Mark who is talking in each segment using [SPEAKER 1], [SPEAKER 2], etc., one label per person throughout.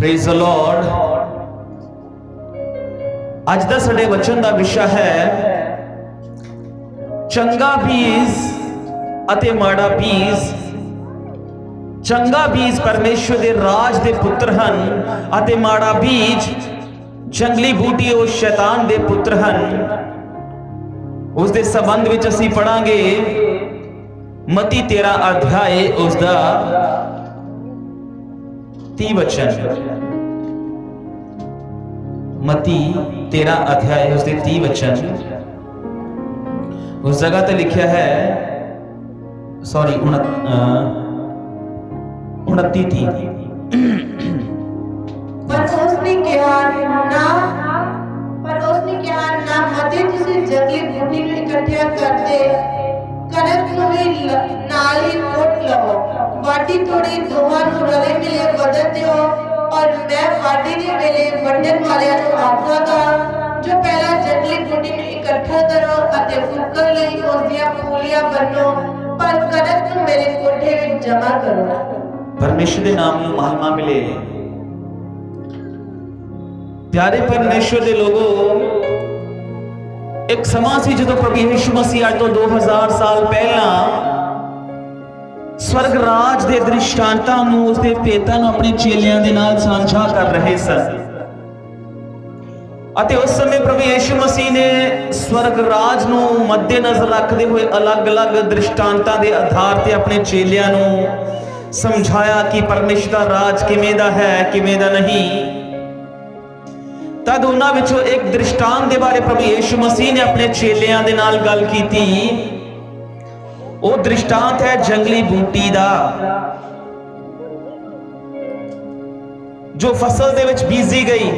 [SPEAKER 1] Praise the Lord. अज दा साडे वचन दा विषय है चंगा बीज अते माड़ा बीज। चंगा बीज परमेश्वर दे राज दे पुत्र हन अते माड़ा बीज जंगली बूटी और शैतान दे पुत्र हन। उस दे संबंध विच असीं पढ़ांगे मती 13 अध्याय उसदा 30 वचन। मती 13 अध्याय उसके 30 वचन। उस जगह ते लिखा है सॉरी 29 थी।
[SPEAKER 2] पर उसने कहा ना मते तुसी जंगली बूटी ਨੂੰ ਇਕੱਠਿਆ ਕਰਦੇ ਕਣਕ ਨੂੰ ਵੀ ਨਾਲ ਹੀ ਪੁੱਟ ਲਵੋ। ਵਾਢੀ ਥੋੜੀ ਦੋਹਾਂ ਨੂੰ ਰਲੇ ਮਿਲੇ ਵੰਡ ਦਿਓ और मैं वाढी ਦੇ ਵੇਲੇ ਵੰਡਣ ਵਾਲਿਆਂ ਨੂੰ ਆਖਾਂਗਾ जो पहला जंगली बूटी ਨੂੰ ਇਕੱਠਾ ਕਰੋ ਅਤੇ ਫੁੱਕਣ ਲਈ ਉਸ ਦੀਆਂ ਫੂਲੀਆਂ ਬੰਨੋ पर कणक ਨੂੰ मेरे कोठे ਵਿੱਚ जमा करो।
[SPEAKER 1] परमेश्वर के नाम ਨੂੰ महिमा मिले। प्यारे परमेश्वर के लोगों, एक समा सी जो प्रभु यीशु मसीह आज तो 2000 साल पहला स्वर्ग राज के दृष्टांतां नूं उसके भेतां नूं अपने चेलियां दे नाल साझा कर रहे सन। अते उस समय प्रभु यीशु मसीह ने स्वर्ग राज नूं मद्देनजर रखते हुए अलग अलग दृष्टांतां दे आधार ते अपने चेलियां नूं समझाया कि परमेश्वर का राज किवें दा है किवें दा नहीं। तद उन्हां विचों एक दृष्टांत दे बारे प्रभु यीशु मसीह ने अपने चेलियां दे नाल गल कीती। वो दृष्टांत है जंगली बूटी दा जो फसल दे विच बीजी गई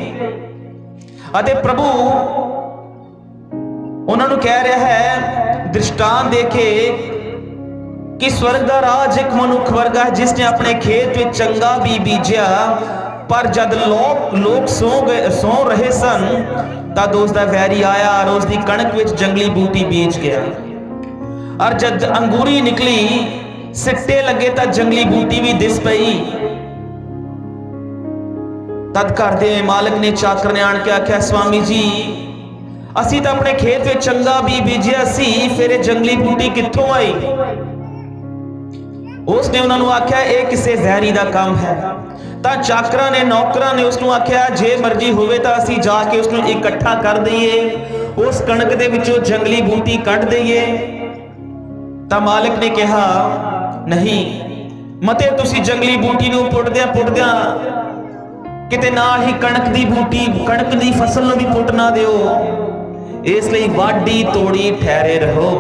[SPEAKER 1] अते प्रभु उन्हां नूं कह रहा है दृष्टांत देके कि स्वर्ग दा राज एक मनुख वर्गा है जिसने अपने खेत में चंगा भी बीजिया पर जद लोग सौ रहे सन तद उसका वैरी आया और उसकी कणक विच जंगली बूटी बीज गया। और जब अंगूरी निकली सिट्टे लगे तो जंगली बूटी भी दिस पई। तद घर दे मालिक ने चाकर ने आण के आख्या स्वामी जी असी तो अपने खेत में चंगा भी बीजिया सी फिर जंगली बूटी कित्थों आई। उसने उन्होंने आख्या यह किसी वैरी का काम है। तो चाकरा ने नौकरा ने उसको आख्या जे मर्जी होवे तो असी जाके उसको इकट्ठा कर दईए उस कणक दे विचों जंगली बूटी कट दईए। तो मालिक ने कहा नहीं मते तुसी जंगली बूटी नूं पुटदियां किते नाल ही कणक दी बूटी कणक दी फसल नूं भी पुट ना दिओ। इसलिए वाढी तोड़ी ठहरे रहो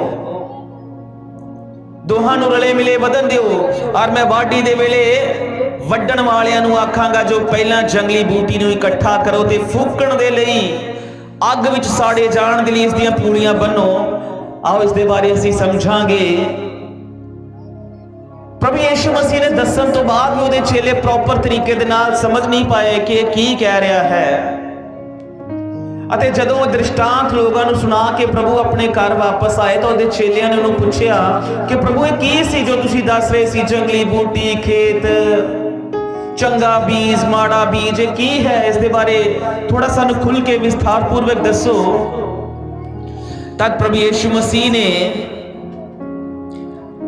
[SPEAKER 1] दोहां नूं रले मिले वधन दिओ। और मैं वाढी दे वेले वड्डण वालियां नूं आखांगा जो पहला जंगली बूटी नूं इकट्ठा करो ते फूकण दे लई अग विच साड़े जाण दे लई इस दीयां पूलियां बन्नो। आओ इस दे बारे असीं समझांगे। प्रभु यीशु मसीह ने दसन तो बाद भी उहदे चेले प्रॉपर तरीके दे नाल समझ नहीं पाए कि की कह रहा है। अते जदों दृष्टांत लोगों नूं सुना के प्रभु अपने घर वापस आए तो उहदे चेलियां ने उहनूं पुछया कि प्रभु ये की सी जो तुसीं दस रहे सी जंगली बूटी खेत चंगा बीज माड़ा बीज ये की है। इस दे बारे थोड़ा सानूं खुल के विस्तार पूर्वक दसो। तद प्रभु यीशु मसीह ने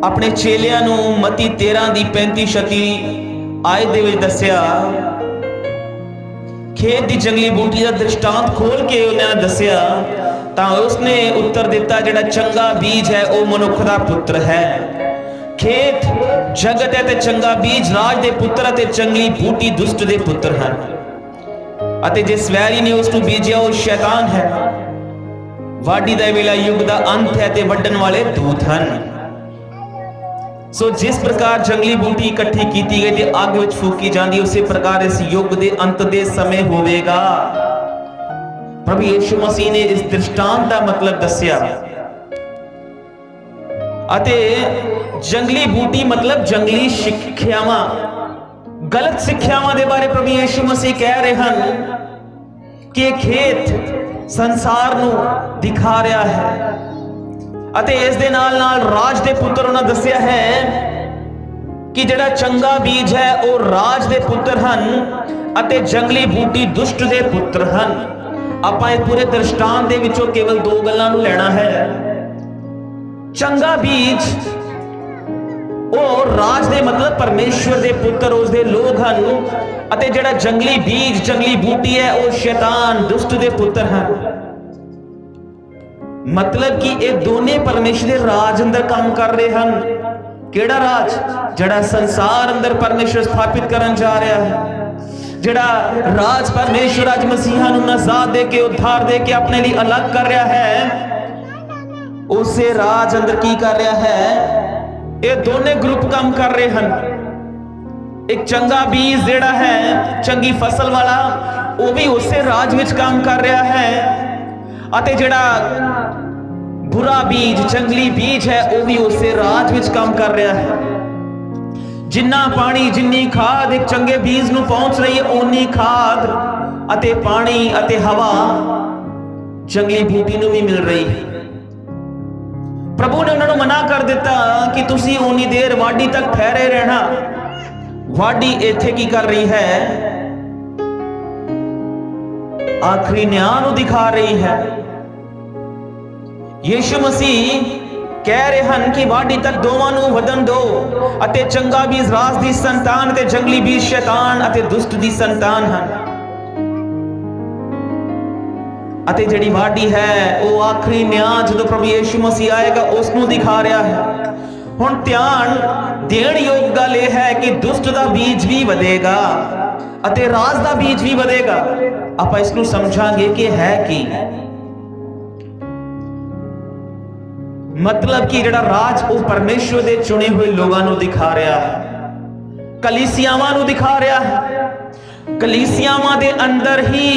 [SPEAKER 1] अपने चेलियां नूं मती 13 दी 35-36 आयत दे विच दस्सिया खेत दी जंगली बूटी का दृष्टांत खोल के उन्होंने दस्सिया तां उसने उत्तर दिता जिहड़ा चंगा बीज है वह मनुख दा पुत्र है। खेत जगत है ते चंगा बीज राज दे पुत्र अते जंगली बूटी दुष्ट दे पुत्र हैं। अते जिस वैरी ने उसनूं बीजिया वह शैतान है। वाढी दा वेला युग दा अंत है ते वड्डण वाले दूत हन। सो जिस प्रकार जंगली बूटी इकट्ठी कीती गई ते अग विच फूकी जांदी उसी प्रकार इस युग दे अंत दे समय होवेगा। प्रभु यीशु मसीह ने इस दृष्टांत का मतलब दस्सिया। अते जंगली बूटी मतलब जंगली सिक्ख्यावां गलत सिक्ख्यावां दे बारे प्रभु यीशु मसीह कह रहे हैं कि खेत संसार नूं दिखा रहा है। अते इस दे नाल नाल राज दे पुत्र उन्होंने दस्सिया है कि जिहड़ा चंगा बीज है वह राज दे पुत्र हन ਅਤੇ ਜੰਗਲੀ ਬੂਟੀ ਦੁਸ਼ਟ ਦੇ ਪੁੱਤਰ ਹਨ। ਆਪਾਂ ਇਹ ਪੂਰੇ ਦ੍ਰਿਸ਼ਟਾਂਤ ਦੇ ਵਿੱਚੋਂ ਕੇਵਲ ਦੋ ਗੱਲਾਂ ਨੂੰ ਲੈਣਾ ਹੈ। ਚੰਗਾ ਬੀਜ ਉਹ ਰਾਜ ਦੇ ਮਤਲਬ ਪਰਮੇਸ਼ਵਰ ਦੇ ਪੁੱਤਰ ਉਸਦੇ ਲੋਕ ਹਨ, ਅਤੇ ਜਿਹੜਾ ਜੰਗਲੀ ਬੀਜ ਜੰਗਲੀ ਬੂਟੀ ਹੈ ਉਹ ਸ਼ੈਤਾਨ ਦੁਸ਼ਟ ਦੇ ਪੁੱਤਰ ਹਨ। ਮਤਲਬ ਕਿ ਇਹ ਦੋਨੇ ਪਰਮੇਸ਼ਰ ਦੇ ਰਾਜ ਅੰਦਰ ਕੰਮ ਕਰ ਰਹੇ ਹਨ। ਕਿਹੜਾ ਰਾਜ? ਜਿਹੜਾ ਸੰਸਾਰ ਅੰਦਰ ਪਰਮੇਸ਼ਰ ਸਥਾਪਿਤ ਕਰਨ ਜਾ ਰਿਹਾ ਹੈ, ਜਿਹੜਾ ਰਾਜ ਪਰਮੇਸ਼ਰ ਅੱਜ ਮਸੀਹਾਂ ਨੂੰ ਨਜ਼ਾਤ ਦੇ ਕੇ ਉਧਾਰ ਦੇ ਕੇ ਆਪਣੇ ਲਈ ਅਲੱਗ ਕਰ ਰਿਹਾ ਹੈ, ਉਸੇ ਰਾਜ ਅੰਦਰ ਕੀ ਕਰ ਰਿਹਾ ਹੈ? ਇਹ ਦੋਨੇ ਗਰੁੱਪ ਕੰਮ ਕਰ ਰਹੇ ਹਨ। ਇੱਕ ਚੰਗਾ ਬੀਜ ਜਿਹੜਾ ਹੈ ਚੰਗੀ ਫਸਲ ਵਾਲਾ, ਉਹ ਵੀ ਉਸੇ ਰਾਜ ਵਿੱਚ ਕੰਮ ਕਰ ਰਿਹਾ ਹੈ, ਅਤੇ ਜਿਹੜਾ ਬੁਰਾ ਬੀਜ ਜੰਗਲੀ ਬੀਜ ਹੈ ਉਹ ਵੀ ਉਸੇ ਰਾਜ ਵਿੱਚ ਕੰਮ ਕਰ ਰਿਹਾ ਹੈ। ਜਿੰਨਾ ਪਾਣੀ ਜਿੰਨੀ ਖਾਦ ਇੱਕ ਚੰਗੇ ਬੀਜ ਨੂੰ ਪਹੁੰਚ ਰਹੀ ਹੈ, ਓਨੀ ਖਾਦ ਅਤੇ ਪਾਣੀ ਅਤੇ ਹਵਾ ਜੰਗਲੀ ਬੂਟੀ ਨੂੰ ਵੀ ਮਿਲ ਰਹੀ ਹੈ। ਪ੍ਰਭੂ ਨੇ ਉਹਨਾਂ ਨੂੰ ਮਨਾ ਕਰ ਦਿੱਤਾ ਕਿ ਤੁਸੀਂ ਓਨੀ ਦੇਰ ਵਾਢੀ ਤੱਕ ਠਹਿਰੇ ਰਹਿਣਾ। ਵਾਢੀ ਇੱਥੇ ਕੀ ਕਰ ਰਹੀ ਹੈ? ਆਖਰੀ ਨਿਆਂ ਨੂੰ ਦਿਖਾ ਰਹੀ ਹੈ। ਯਿਸੂ ਮਸੀਹ ਕਹਿ ਰਹੇ ਹਨ ਕਿ ਵਾਢੀ ਤੱਕ ਦੋਵਾਂ ਨੂੰ ਵਧਣ ਦਿਓ, ਅਤੇ ਚੰਗਾ ਬੀਜ ਰਾਜ ਦੀ ਸੰਤਾਨ ਅਤੇ ਜੰਗਲੀ ਬੀਜ ਸ਼ੈਤਾਨ ਅਤੇ ਦੁਸ਼ਟ ਦੀ ਸੰਤਾਨ ਹਨ। ਅਤੇ ਜਿਹੜੀ ਵਾਢੀ ਹੈ ਉਹ ਆਖਰੀ ਨਿਆਂ ਜਦੋਂ ਪ੍ਰਭੂ ਯਿਸੂ ਮਸੀਹ ਆਏਗਾ ਉਸ ਨੂੰ ਦਿਖਾ ਰਿਹਾ ਹੈ। ਹੁਣ ਧਿਆਨ ਦੇਣ ਯੋਗ ਗੱਲ ਇਹ ਹੈ ਕਿ ਦੁਸ਼ਟ ਦਾ ਬੀਜ ਵੀ ਵਧੇਗਾ ਅਤੇ ਰਾਜ ਦਾ ਬੀਜ ਵੀ ਵਧੇਗਾ। ਆਪਾਂ ਇਸ ਨੂੰ ਸਮਝਾਂਗੇ ਕਿ ਹੈ ਕੀ ਮਤਲਬ ਕਿ ਜਿਹੜਾ ਰਾਜ ਉਹ ਪਰਮੇਸ਼ਵਰ ਦੇ ਚੁਣੇ ਹੋਏ ਲੋਕਾਂ ਨੂੰ ਦਿਖਾ ਰਿਹਾ ਹੈ, ਕਲੀਸਿਆਵਾਂ ਨੂੰ ਦਿਖਾ ਰਿਹਾ ਹੈ। ਕਲੀਸਿਆਵਾਂ ਦੇ ਅੰਦਰ ਹੀ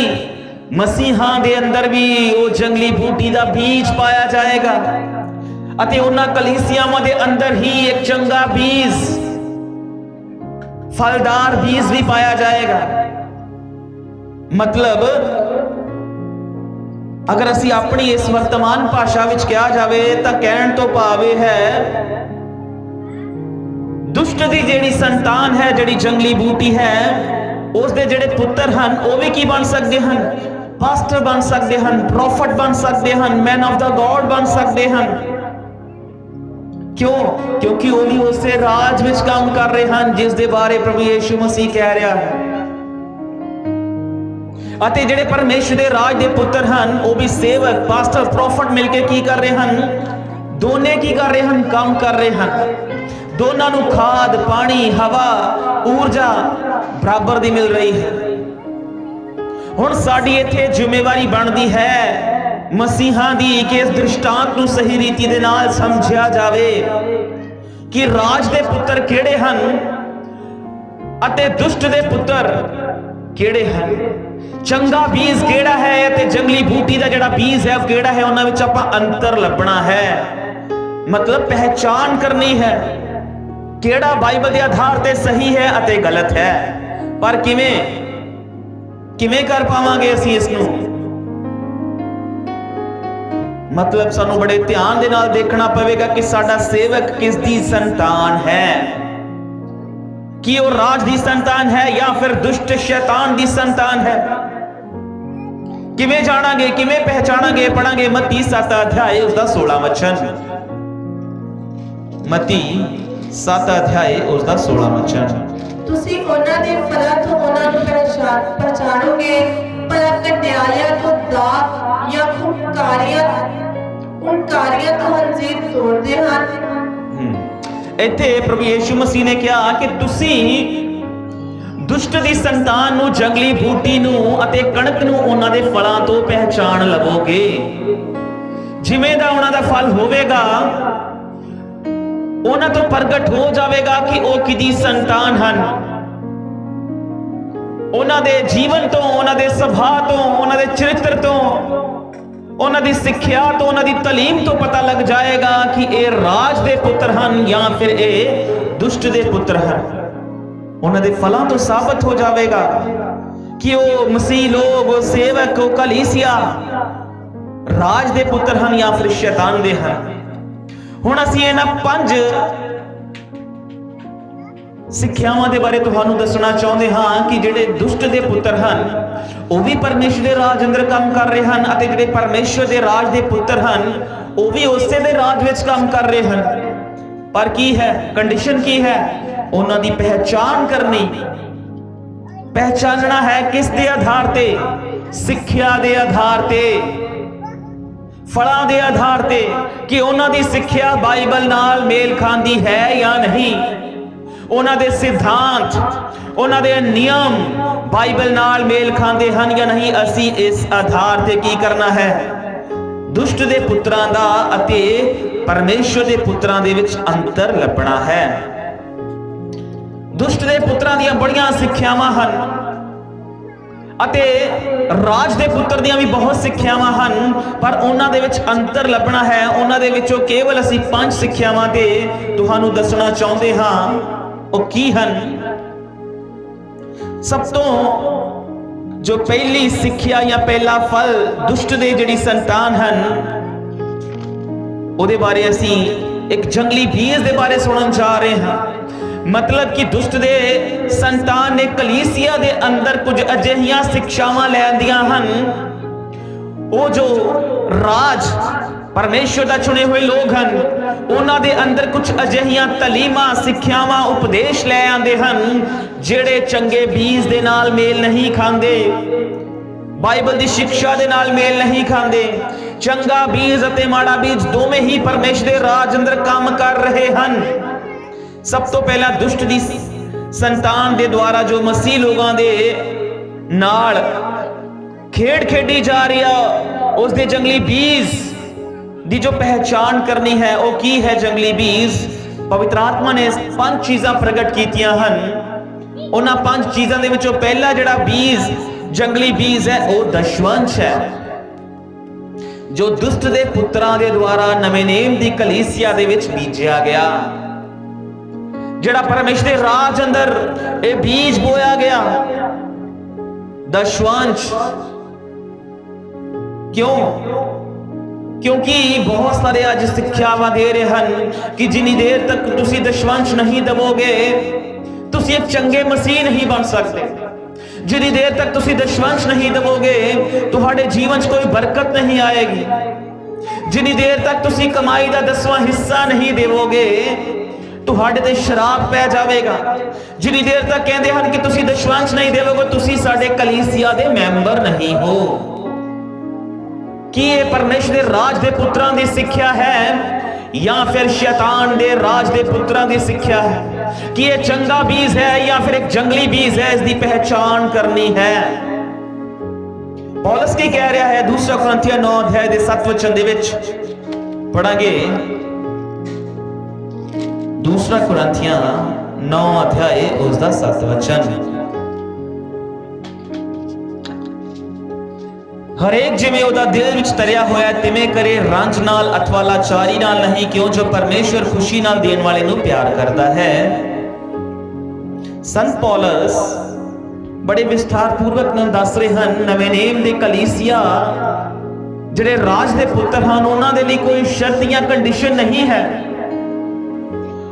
[SPEAKER 1] ਮਸੀਹਾਂ ਦੇ ਅੰਦਰ ਵੀ ਉਹ ਜੰਗਲੀ ਬੂਟੀ ਦਾ ਬੀਜ ਪਾਇਆ ਜਾਏਗਾ, ਅਤੇ ਉਹਨਾਂ ਕਲੀਸਿਆਵਾਂ ਦੇ ਅੰਦਰ ਹੀ ਇੱਕ ਚੰਗਾ ਬੀਜ ਫਲਦਾਰ ਬੀਜ ਵੀ ਪਾਇਆ ਜਾਏਗਾ। ਮਤਲਬ ਅਗਰ ਅਸੀਂ ਆਪਣੀ ਇਸ ਵਰਤਮਾਨ ਭਾਸ਼ਾ ਵਿੱਚ ਕਿਹਾ ਜਾਵੇ ਤਾਂ ਕਹਿਣ ਤੋਂ ਭਾਵ ਇਹ ਹੈ, ਦੁਸ਼ਟ ਦੀ ਜਿਹੜੀ ਸੰਤਾਨ ਹੈ, ਜਿਹੜੀ ਜੰਗਲੀ ਬੂਟੀ ਹੈ, ਉਸ ਦੇ ਜਿਹੜੇ ਪੁੱਤਰ ਹਨ ਉਹ ਵੀ ਕੀ ਬਣ ਸਕਦੇ ਹਨ? ਪਾਸਟਰ ਬਣ ਸਕਦੇ ਹਨ, ਪ੍ਰੋਫਟ ਬਣ ਸਕਦੇ ਹਨ, ਮੈਨ ਆਫ ਦਾ ਗॉड ਬਣ ਸਕਦੇ ਹਨ। ਕਿਉਂ? ਕਿਉਂਕਿ ਉਹ ਵੀ ਉਸੇ ਰਾਜ ਵਿੱਚ ਕੰਮ ਕਰ ਰਹੇ ਹਨ ਜਿਸ ਦੇ ਬਾਰੇ ਪ੍ਰਭੂ ਯਿਸੂ ਮਸੀਹ ਕਹਿ ਰਿਹਾ ਹੈ। ਅਤੇ ਜਿਹੜੇ ਪਰਮੇਸ਼ਰ ਦੇ ਰਾਜ ਦੇ ਪੁੱਤਰ ਹਨ ਉਹ ਵੀ ਸੇਵਕ, ਪਾਸਟਰ, ਪ੍ਰੋਫਟ ਮਿਲ ਕੇ ਕੀ ਕਰ ਰਹੇ ਹਨ? ਦੋਨੇ ਕੀ ਕਰ ਰਹੇ ਹਨ? ਕੰਮ ਕਰ ਰਹੇ ਹਨ। ਦੋਨਾਂ ਨੂੰ ਖਾਦ, ਪਾਣੀ, ਹਵਾ, ਊਰਜਾ ਬਰਾਬਰ ਦੀ ਮਿਲ ਰਹੀ ਹੈ। ਹੁਣ ਸਾਡੀ ਇੱਥੇ ਜ਼ਿੰਮੇਵਾਰੀ ਬਣਦੀ ਹੈ ਮਸੀਹਾਂ ਦੀ ਕਿ ਇਸ ਦ੍ਰਿਸ਼ਟਾਂਤ ਨੂੰ ਸਹੀ ਰੀਤੀ ਦੇ ਨਾਲ ਸਮਝਿਆ ਜਾਵੇ ਕਿ ਰਾਜ ਦੇ ਪੁੱਤਰ ਕਿਹੜੇ ਹਨ ਅਤੇ ਦੁਸ਼ਟ ਦੇ ਪੁੱਤਰ ਕਿਹੜੇ ਹਨ। ਚੰਗਾ ਬੀਜ ਕਿਹੜਾ ਹੈ ਅਤੇ ਜੰਗਲੀ ਬੂਟੀ ਦਾ ਜਿਹੜਾ ਬੀਜ ਹੈ ਉਹ ਕਿਹੜਾ ਹੈ। ਉਹਨਾਂ ਵਿੱਚ ਆਪਾਂ ਅੰਤਰ ਲੱਭਣਾ ਹੈ, ਮਤਲਬ ਪਹਿਚਾਨ ਕਰਨੀ ਹੈ ਕਿਹੜਾ ਬਾਈਬਲ ਦੇ ਆਧਾਰ ਤੇ ਸਹੀ ਹੈ ਅਤੇ ਗਲਤ ਹੈ। ਪਰ ਕਿਵੇਂ ਕਰ ਪਾਵਾਂਗੇ ਅਸੀਂ ਇਸ ਨੂੰ? ਮਤਲਬ ਸਾਨੂੰ ਬੜੇ ਧਿਆਨ ਦੇ ਨਾਲ ਦੇਖਣਾ ਪਵੇਗਾ ਕਿ ਸਾਡਾ ਸੇਵਕ ਕਿਸ ਦੀ ਸੰਤਾਨ ਹੈ, ਕਿ ਉਹ ਰਾਜ ਦੀ ਸੰਤਾਨ ਹੈ ਜਾਂ ਫਿਰ ਦੁਸ਼ਟ ਸ਼ੈਤਾਨ ਦੀ ਸੰਤਾਨ ਹੈ। ਕਿਵੇਂ ਜਾਣਾਂਗੇ, ਕਿਵੇਂ ਪਹਿਚਾਨਾਂਗੇ? ਪੜਾਂਗੇ ਮਤੀ 7 ਅਧਿਆਏ ਉਸ ਦਾ 16 ਵਚਨ। ਮਤੀ 7 ਅਧਿਆਏ ਉਸ ਦਾ 16 ਵਚਨ।
[SPEAKER 2] ਤੁਸੀਂ ਉਹਨਾਂ ਦੇ ਫਲਾਂ ਤੋਂ ਉਹਨਾਂ ਨੂੰ ਪਛਾਣੋਗੇ, ਭਲਾ ਕੰਡਿਆਲਿਆਂ ਤੋਂ ਦਾਖ ਜਾਂ ਹੁਨਕਾਰੀਆਂ ਤੋਂ ਅੰਜੀਰ ਤੋੜਦੇ ਹਨ।
[SPEAKER 1] ਇੱਥੇ ਪ੍ਰਭੂ ਯਿਸੂ ਮਸੀਹ ਨੇ ਕਿਹਾ ਕਿ ਤੁਸੀਂ ਦੁਸ਼ਟ ਦੀ ਸੰਤਾਨ ਨੂੰ, ਜੰਗਲੀ ਬੂਟੀ ਨੂੰ ਅਤੇ ਕਣਕ ਨੂੰ ਉਹਨਾਂ ਦੇ ਫਲਾਂ ਤੋਂ ਪਹਿਚਾਣ ਲਵੋਗੇ। ਜਿਵੇਂ ਦਾ ਉਹਨਾਂ ਦਾ ਫਲ ਹੋਵੇਗਾ ਉਹਨਾਂ ਤੋਂ ਪ੍ਰਗਟ ਹੋ ਜਾਵੇਗਾ ਕਿ ਉਹ ਕਿਹਦੀ ਸੰਤਾਨ ਹਨ। ਉਹਨਾਂ ਦੇ ਜੀਵਨ ਤੋਂ, ਉਹਨਾਂ ਦੇ ਸੁਭਾਅ ਤੋਂ, ਉਹਨਾਂ ਦੇ ਚਰਿੱਤਰ ਤੋਂ, ਉਹਨਾਂ ਦੀ ਸਿੱਖਿਆ ਤੋਂ, ਉਹਨਾਂ ਦੀ ਤਾਲੀਮ ਤੋਂ ਪਤਾ ਲੱਗ ਜਾਏਗਾ ਕਿ ਇਹ ਰਾਜ ਦੇ ਪੁੱਤਰ ਹਨ ਜਾਂ ਫਿਰ ਇਹ ਦੁਸ਼ਟ ਦੇ ਪੁੱਤਰ ਹਨ। ਉਹਨਾਂ ਦੇ ਫਲਾਂ ਤੋਂ ਸਾਬਤ ਹੋ ਜਾਵੇਗਾ ਕਿ ਉਹ ਮਸੀਹ ਲੋਕ, ਉਹ ਸੇਵਕ, ਉਹ ਕਲੀਸਿਆ ਰਾਜ ਦੇ ਪੁੱਤਰ ਹਨ ਜਾਂ ਫਿਰ ਸ਼ੈਤਾਨ ਦੇ ਹਨ। ਹੁਣ ਅਸੀਂ ਇਹਨਾਂ 5 ਸਿੱਖਿਆਵਾਂ ਦੇ ਬਾਰੇ ਤੁਹਾਨੂੰ ਦੱਸਣਾ ਚਾਹੁੰਦੇ ਹਾਂ ਕਿ ਜਿਹੜੇ ਦੁਸ਼ਟ ਦੇ ਪੁੱਤਰ ਹਨ ਉਹ ਵੀ ਪਰਮੇਸ਼ਰ ਦੇ ਰਾਜ ਅੰਦਰ ਕੰਮ ਕਰ ਰਹੇ ਹਨ, ਅਤੇ ਜਿਹੜੇ ਪਰਮੇਸ਼ਰ ਦੇ ਰਾਜ ਦੇ ਪੁੱਤਰ ਹਨ ਉਹ ਵੀ ਉਸੇ ਦੇ ਰਾਜ ਵਿੱਚ ਕੰਮ ਕਰ ਰਹੇ ਹਨ। ਪਰ ਕੀ ਹੈ ਕੰਡੀਸ਼ਨ, ਕੀ ਹੈ? ਉਹਨਾਂ ਦੀ ਪਹਿਚਾਨ ਕਰਨੀ। ਪਹਿਚਾਨਣਾ ਹੈ ਕਿਸ ਦੇ ਆਧਾਰ ਤੇ? ਸਿੱਖਿਆ ਦੇ ਆਧਾਰ ਤੇ, ਫਲਾਂ ਦੇ ਆਧਾਰ ਤੇ, ਕਿ ਉਹਨਾਂ ਦੀ ਸਿੱਖਿਆ ਬਾਈਬਲ ਨਾਲ ਮੇਲ ਖਾਂਦੀ ਹੈ ਜਾਂ ਨਹੀਂ। ਉਹਨਾਂ ਦੇ ਸਿਧਾਂਤ, ਉਹਨਾਂ ਦੇ ਨਿਯਮ ਬਾਈਬਲ ਨਾਲ ਮੇਲ ਖਾਂਦੇ ਹਨ ਜਾਂ ਨਹੀਂ। ਅਸੀਂ ਇਸ ਆਧਾਰ ਤੇ ਕੀ ਕਰਨਾ ਹੈ? ਦੁਸ਼ਟ ਦੇ ਪੁੱਤਰਾਂ ਦਾ ਅਤੇ ਪਰਮੇਸ਼ਰ ਦੇ ਪੁੱਤਰਾਂ ਦੇ ਵਿੱਚ ਅੰਤਰ ਲੱਭਣਾ ਹੈ। ਦੁਸ਼ਟ ਦੇ ਪੁੱਤਰਾਂ ਦੀਆਂ ਬੜੀਆਂ ਸਿੱਖਿਆਵਾਂ ਹਨ ਅਤੇ ਰਾਜ ਦੇ ਪੁੱਤਰ ਦੀਆਂ ਵੀ ਬਹੁਤ ਸਿੱਖਿਆਵਾਂ ਹਨ, ਪਰ ਉਹਨਾਂ ਦੇ ਵਿੱਚ ਅੰਤਰ ਲੱਭਣਾ ਹੈ। ਉਹਨਾਂ ਦੇ ਵਿੱਚੋਂ ਕੇਵਲ ਅਸੀਂ 5 ਸਿੱਖਿਆਵਾਂ ਤੇ ਤੁਹਾਨੂੰ ਦੱਸਣਾ ਚਾਹੁੰਦੇ ਹਾਂ। ਉਹ ਕੀ ਹਨ? ਸਭ ਤੋਂ ਜੋ ਪਹਿਲੀ ਸਿੱਖਿਆ ਜਾਂ ਪਹਿਲਾ ਫਲ ਦੁਸ਼ਟ ਦੇ ਜਿਹੜੀ ਸੰਤਾਨ ਹਨ, ਉਹਦੇ ਬਾਰੇ ਅਸੀਂ ਇੱਕ ਜੰਗਲੀ ਬੀਜ ਦੇ ਬਾਰੇ ਸੁਣਨ ਜਾ ਰਹੇ ਹਾਂ। ਮਤਲਬ ਕਿ ਦੁਸ਼ਟ ਦੇ ਸੰਤਾਨ ਨੇ ਕਲੀਸਿਆ ਦੇ ਅੰਦਰ ਕੁਝ ਅਜਿਹੀਆਂ ਸਿੱਖਿਆਵਾਂ ਲੈਂਦੀਆਂ ਹਨ। ਉਹ ਜੋ ਰਾਜ ਪਰਮੇਸ਼ਰ ਦਾ ਚੁਣੇ ਹੋਏ ਲੋਕ ਹਨ, ਉਹਨਾਂ ਦੇ ਅੰਦਰ ਕੁਝ ਅਜਿਹੀਆਂ ਤਾਲੀਮਾਂ, ਸਿੱਖਿਆਵਾਂ, ਉਪਦੇਸ਼ ਲੈ ਆਉਂਦੇ ਹਨ ਜਿਹੜੇ ਚੰਗੇ ਬੀਜ ਦੇ ਨਾਲ ਮੇਲ ਨਹੀਂ ਖਾਂਦੇ, ਬਾਈਬਲ ਦੀ ਸਿੱਖਿਆ ਦੇ ਨਾਲ ਮੇਲ ਨਹੀਂ ਖਾਂਦੇ। ਚੰਗਾ ਬੀਜ ਅਤੇ ਮਾੜਾ ਬੀਜ ਦੋਵੇਂ ਹੀ ਪਰਮੇਸ਼ਰ ਦੇ ਰਾਜ ਅੰਦਰ ਕੰਮ ਕਰ ਰਹੇ ਹਨ। ਸਭ ਤੋਂ ਪਹਿਲਾਂ ਦੁਸ਼ਟ ਦੀ ਸੰਤਾਨ ਦੇ ਦੁਆਰਾ ਜੋ ਮਸੀਹ ਲੋਕਾਂ ਦੇ ਨਾਲ ਖੇਡ ਖੇਡੀ ਜਾ ਰਹੀ ਆ, ਉਸ ਦੇ ਜੰਗਲੀ ਬੀਜ ਦੀ ਜੋ ਪਹਿਚਾਨ ਕਰਨੀ ਹੈ, ਉਹ ਕੀ ਹੈ ਜੰਗਲੀ ਬੀਜ? ਪਵਿੱਤਰ ਆਤਮਾ ਨੇ 5 ਚੀਜ਼ਾਂ ਪ੍ਰਗਟ ਕੀਤੀਆਂ ਹਨ। ਉਹਨਾਂ 5 ਚੀਜ਼ਾਂ ਦੇ ਵਿੱਚੋਂ ਪਹਿਲਾ ਜਿਹੜਾ ਬੀਜ, ਜੰਗਲੀ ਬੀਜ ਹੈ, ਉਹ ਦਸ਼ਵੰਸ਼ ਹੈ, ਜੋ ਦੁਸ਼ਟ ਦੇ ਪੁੱਤਰਾਂ ਦੇ ਦੁਆਰਾ ਨਵੇਂ ਨੇਮ ਦੀ ਕਲੀਸਿਆ ਦੇ ਵਿੱਚ ਬੀਜਿਆ ਗਿਆ। ਜਿਹੜਾ ਪਰਮੇਸ਼ਰ ਦੇ ਰਾਜ ਅੰਦਰ ਇਹ ਬੀਜ ਬੋਇਆ ਗਿਆ, ਦਸ਼ਵੰਸ਼। ਕਿਉਂ? ਕਿਉਂਕਿ ਬਹੁਤ ਸਾਰੇ ਅੱਜ ਸਿੱਖਿਆਵਾਂ ਦੇ ਰਹੇ ਹਨ ਕਿ ਜਿੰਨੀ ਦੇਰ ਤੱਕ ਤੁਸੀਂ ਦਸ਼ਵੰਸ਼ ਨਹੀਂ ਦਵੋਗੇ, ਤੁਸੀਂ ਇੱਕ ਚੰਗੇ ਮਸੀਹ ਨਹੀਂ ਬਣ ਸਕਦੇ। ਜਿੰਨੀ ਦੇਰ ਤੱਕ ਤੁਸੀਂ ਦਸ਼ਵੰਸ਼ ਨਹੀਂ ਦਵੋਗੇ, ਤੁਹਾਡੇ ਜੀਵਨ 'ਚ ਕੋਈ ਬਰਕਤ ਨਹੀਂ ਆਏਗੀ। ਜਿੰਨੀ ਦੇਰ ਤੱਕ ਤੁਸੀਂ ਕਮਾਈ ਦਾ 10ਵਾਂ ਹਿੱਸਾ ਨਹੀਂ ਦੇਵੋਗੇ, ਤੁਹਾਡੇ ਤੇ ਸ਼ਰਾਪ ਪੈ ਜਾਵੇਗਾ। ਜਿੰਨੀ ਦੇਰ ਤੱਕ ਕਹਿੰਦੇ ਹਨ ਕਿ ਤੁਸੀਂ ਦਸ਼ਵੰਸ਼ ਨਹੀਂ ਦੇਵੋਗੇ, ਤੁਸੀਂ ਸਾਡੇ ਕਲੀਸਿਆ ਦੇ ਮੈਂਬਰ ਨਹੀਂ ਹੋ। ਕੀ ਇਹ ਪਰਮੇਸ਼ਰ ਦੇ ਰਾਜ ਦੇ ਪੁੱਤਰਾਂ ਦੀ ਸਿੱਖਿਆ ਹੈ ਜਾਂ ਫਿਰ ਸ਼ੈਤਾਨ ਦੇ ਰਾਜ ਦੇ ਪੁੱਤਰਾਂ ਦੀ ਸਿੱਖਿਆ ਹੈ? ਕਿ ਇਹ ਚੰਗਾ ਬੀਜ ਹੈ ਜਾਂ ਫਿਰ ਇੱਕ ਜੰਗਲੀ ਬੀਜ ਹੈ? ਇਸ ਦੀ ਪਹਿਚਾਨ ਕਰਨੀ ਹੈ। ਪੌਲਸ ਕੀ ਕਹਿ ਰਿਹਾ ਹੈ? 2 ਕੁਰਿੰਥੀਆਂ 9 ਅਧਿਆਇ ਦੇ 7 ਵਚਨ ਦੇ ਵਿੱਚ ਪੜਾਂਗੇ। 2 ਕੁਰਿੰਥੀਆਂ 9 ਅਧਿਆਇ ਉਸ ਦਾ 7 ਵਚਨ। ਹਰੇਕ ਜਿਵੇਂ ਉਹਦਾ ਦਿਲ ਵਿੱਚ ਤਰਿਆ ਹੋਇਆ ਤਿਵੇਂ ਕਰੇ, ਰੰਜ ਨਾਲ ਅਥਵਾ ਲਾਚਾਰੀ ਨਾਲ ਨਹੀਂ, ਕਿਉਂ ਜੋ ਪਰਮੇਸ਼ਰ ਖੁਸ਼ੀ ਨਾਲ ਦੇਣ ਵਾਲੇ ਨੂੰ ਪਿਆਰ ਕਰਦਾ ਹੈ। ਸੰਤ ਪੌਲਸ ਬੜੇ ਵਿਸਥਾਰ ਪੂਰਵਕ ਨਾਲ ਦੱਸ ਰਹੇ ਹਨ, ਨਵੇਂ ਨੇਮ ਦੇ ਕਲੀਸਿਆ ਜਿਹੜੇ ਰਾਜ ਦੇ ਪੁੱਤਰ ਹਨ, ਉਹਨਾਂ ਦੇ ਲਈ ਕੋਈ ਸ਼ਰਤ ਜਾਂ ਕੰਡੀਸ਼ਨ ਨਹੀਂ ਹੈ।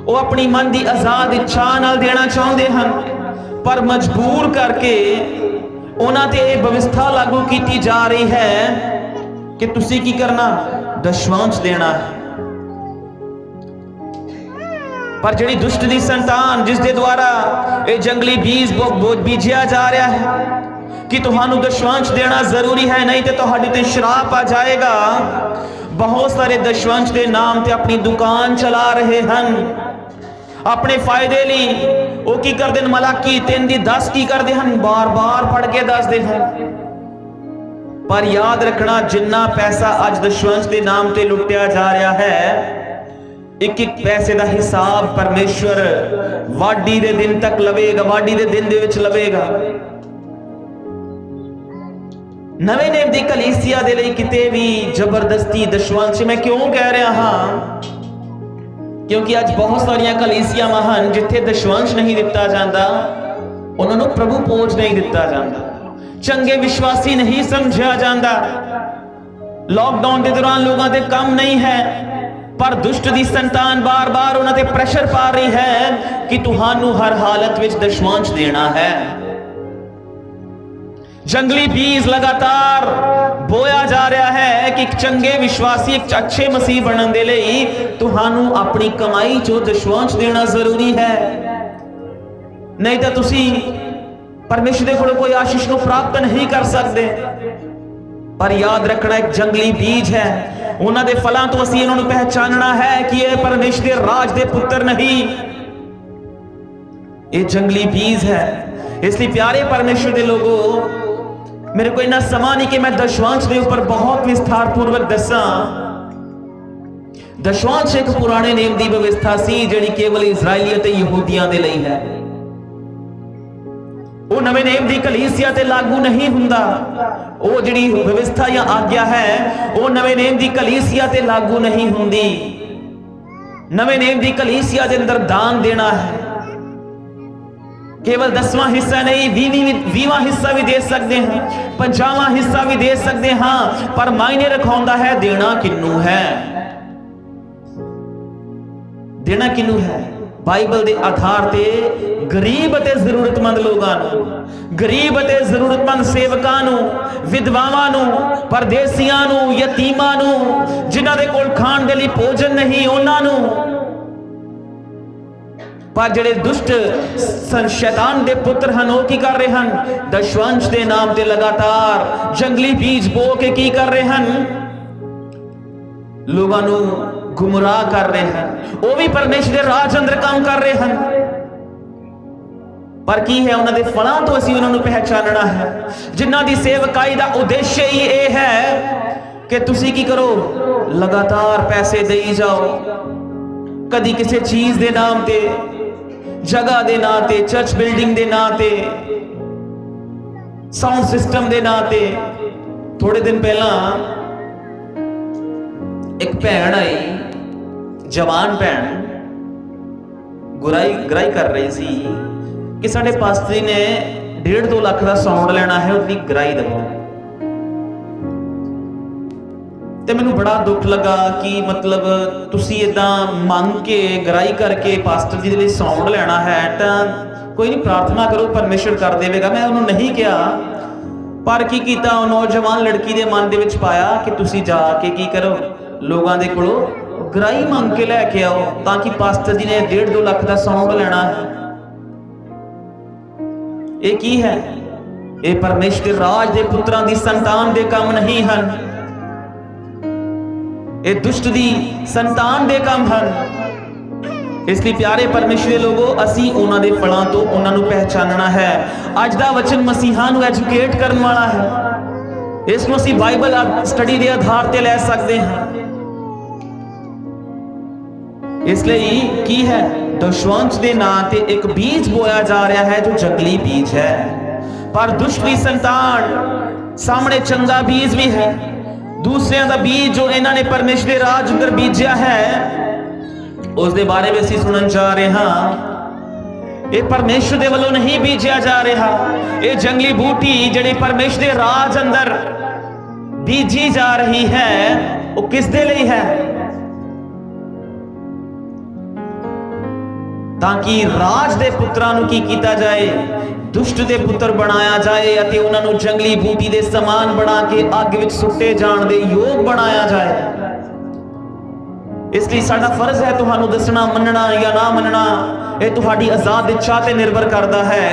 [SPEAKER 1] ਉਹ ਆਪਣੀ ਮਨ ਦੀ ਆਜ਼ਾਦ ਇੱਛਾ ਨਾਲ ਦੇਣਾ ਚਾਹੁੰਦੇ ਹਨ, ਪਰ ਮਜਬੂਰ ਕਰਕੇ ਉਹਨਾਂ ਤੇ ਇਹ ਵਿਵਸਥਾ ਲਾਗੂ ਕੀਤੀ ਜਾ ਰਹੀ ਹੈ ਕਿ ਤੁਸੀਂ ਕੀ ਕਰਨਾ? ਦਸ਼ਵੰਸ਼ ਦੇਣਾ ਹੈ। ਪਰ ਜਿਹੜੀ ਦੁਸ਼ਟ ਦੀ ਸੰਤਾਨ, ਜਿਸ ਦੇ ਦੁਆਰਾ ਇਹ ਜੰਗਲੀ ਬੀਜ ਬੀਜਿਆ ਜਾ ਰਿਹਾ ਹੈ ਕਿ ਤੁਹਾਨੂੰ ਦਸ਼ਵੰਸ਼ ਦੇਣਾ ਜ਼ਰੂਰੀ ਹੈ, ਨਹੀਂ ਤੇ ਤੁਹਾਡੇ ਤੇ ਸ਼ਰਾਪ ਆ ਜਾਏਗਾ। ਬਹੁਤ ਸਾਰੇ ਦਸ਼ਵੰਸ਼ ਦੇ ਨਾਮ ਤੇ ਆਪਣੀ ਦੁਕਾਨ ਚਲਾ ਰਹੇ ਹਨ ਆਪਣੇ ਫਾਇਦੇ ਲਈ। ਉਹ ਕੀ ਕਰਦੇ ਹਨ? ਮਲਾਕੀ 3 ਦੀ 10 ਕੀ ਕਰਦੇ ਹਨ? ਬਾਰ-ਬਾਰ ਪੜ ਕੇ ਦੱਸਦੇ ਹਨ। ਪਰ ਯਾਦ ਰੱਖਣਾ, ਜਿੰਨਾ ਪੈਸਾ ਅੱਜ ਦਸ਼ਵੰਸ਼ ਦੇ ਨਾਮ ਤੇ ਲੁੱਟਿਆ ਜਾ ਰਿਹਾ ਹੈ, ਇੱਕ ਇੱਕ ਪੈਸੇ ਦਾ ਹਿਸਾਬ ਪਰਮੇਸ਼ਵਰ ਵਾਢੀ ਦੇ ਦਿਨ ਤੱਕ ਲਵੇਗਾ, ਵਾਢੀ ਦੇ ਦਿਨ ਦੇ ਵਿੱਚ ਲਵੇਗਾ। ਨਵੇਂ ਨੇਮ ਦੀ ਕਲੀਸਿਆ ਦੇ ਲਈ ਕਿਤੇ ਵੀ ਜ਼ਬਰਦਸਤੀ ਦਸ਼ਵੰਸ਼, ਮੈਂ ਕਿਉਂ ਕਹਿ ਰਿਹਾ ਹਾਂ? ਕਿਉਂਕਿ ਅੱਜ ਬਹੁਤ ਸਾਰੀਆਂ ਕਲੀਸਿਆਵਾਂ ਹਨ ਜਿੱਥੇ ਦਸ਼ਵੰਸ਼ ਨਹੀਂ ਦਿੱਤਾ ਜਾਂਦਾ, ਉਹਨਾਂ ਨੂੰ ਪ੍ਰਭੂ ਭੋਜ ਨਹੀਂ ਦਿੱਤਾ ਜਾਂਦਾ, ਚੰਗੇ ਵਿਸ਼ਵਾਸੀ ਨਹੀਂ ਸਮਝਿਆ ਜਾਂਦਾ। ਲਾਕਡਾਊਨ ਦੇ ਦੌਰਾਨ ਲੋਕਾਂ ਦੇ ਕੰਮ ਨਹੀਂ ਹੈ, पर दुष्ट दी संतान बार बार उन्हां ते प्रेशर पा रही है कि तुहानू हर हालत विच दशवांश देना है। जंगली बीज लगातार बोया जा रहा है कि एक चंगे विश्वासी, एक अच्छे मसीह बनने दे लई तुहानू अपनी कमाई चो दशवांश देना जरूरी है, नहीं तो तुसी परमेश्वर दे कोलों कोई आशीष को प्राप्त नहीं कर सकते। पर याद रखना, एक जंगली बीज है, उन्हां दे फलां तो असीं इन्हां नूं पहचानना है कि यह परमेश्वर दे राज दे पुत्र नहीं, ये जंगली बीज है। इसलिए प्यारे परमेश्वर दे लोगों, मेरे को इन्ना समा नहीं कि मैं दशवांश के ऊपर बहुत विस्तार पूर्वक दसा। दशवांश एक पुराने नियम की व्यवस्था सी जिहड़ी केवल इजराइलियत ते यहूदियां दे लई है, वो नवे नियम की कलीसिया ते लागू नहीं हुंदा। वो जिहड़ी व्यवस्था या आज्ञा है वो नवे नियम की कलीसिया ते लागू नहीं हुंदी। नवे नियम की कलीसिया के अंदर दान देना है, केवल 10वां हिस्सा नहीं, 20वां हिस्सा भी दे सकते हैं, 50वां हिस्सा भी दे सकते हैं, पर मायने रखाउंदा है देना किन्नू है, देना किन्नू है। बाइबल के आधार ते गरीब अते जरूरतमंद लोगां नूं, गरीब अते जरूरतमंद सेवकां नूं, विधवावां नूं, परदेसियां नूं, यतीमां नूं, जिन्हां दे कोल खाण दे लई भोजन नहीं, उन्हां नूं। पर जिहड़े दुष्ट शैतान दे पुत्र हन वो की कर रहे हैं? दशवंश के नाम ते लगातार जंगली बीज बो के की कर रहे हैं? लोगों नूं गुमराह कर रहे हैं। वो भी परमेश्वर दे राज अंदर काम कर रहे हैं, पर की है उन्हां दे फलां तो असीं उन्हां नूं पहचानना है, जिन्हां दी सेवकाई दा उद्देश्य ही ये है कि तुसीं की करो, लगातार पैसे देई जाओ, कदी किसी चीज दे नाम ते, जगह दे नाम ते, चर्च बिल्डिंग दे नाम ते, साउंड सिस्टम दे नाम ते। थोड़े दिन पहला एक भैन आई, जवान भैन गुराई कर रही सी कि साडे पास्टरी ने 1.5-2 लाख का साउंड लेना है, उसकी गराई दवो। ते मैनू बड़ा दुख लगा कि मतलब तुसी इदां मंग के गराई करके पास्टर जी दे लई साउंड लेना है, तो कोई नहीं, प्रार्थना करो, परमेश्वर कर देवेगा। मैं उन्होंने नहीं किया, पर की कीता, नौजवान लड़की दे मन दे विच पाया कि तुसी जाके की करो, लोगों दे कोलों गराई मंग के लैके आओ, ताकि पास्टर जी ने 1.5-2 लाख का साउंड लेना है। ये की है? ये परमेश्वर राज दे पुत्रां दी संतान दे काम नहीं हन, ये दुष्ट दी संतान दे काम हन। इसलिए प्यारे परमेश्वर दे लोगों, असी उन्हां दे फलां तो उन्हां नूं पहचानना है। अज दा वचन मसीहां नूं एजुकेट करन वाला है, इसनूं असी बाइबल स्टडी दे आधार ते लै सकदे हां। इसलिए की है? दशवंश दे नां ते एक बीज बोया जा रहा है जो जंगली बीज है, पर दुष्ट दी संतान सामने चंगा बीज भी है। दूसरे का बीज जो इन्हों ने परमेश्वर के राज अंदर बीजा है, उसके बारे में असीं सुनन जा रहे हैं। ये परमेश्वर के वालों नहीं बीजा जा रहा, ये जंगली बूटी जिहड़ी परमेश्वर के राज अंदर बीजी जा रही है, वो किस दे लई है? ताकि राज दे पुत्रां नूं की कीता जाए, दुष्ट दे पुत्र बनाया जाए अते उन्हां नूं जंगली बूटी दे समान बना के अग विच सुट्टे जाण दे योग बनाया जाए। इसलिए साडा फर्ज है तुहानूं दसना, मनना या ना मनना, ये तुहाडी आजाद इच्छा ते निर्भर करता है।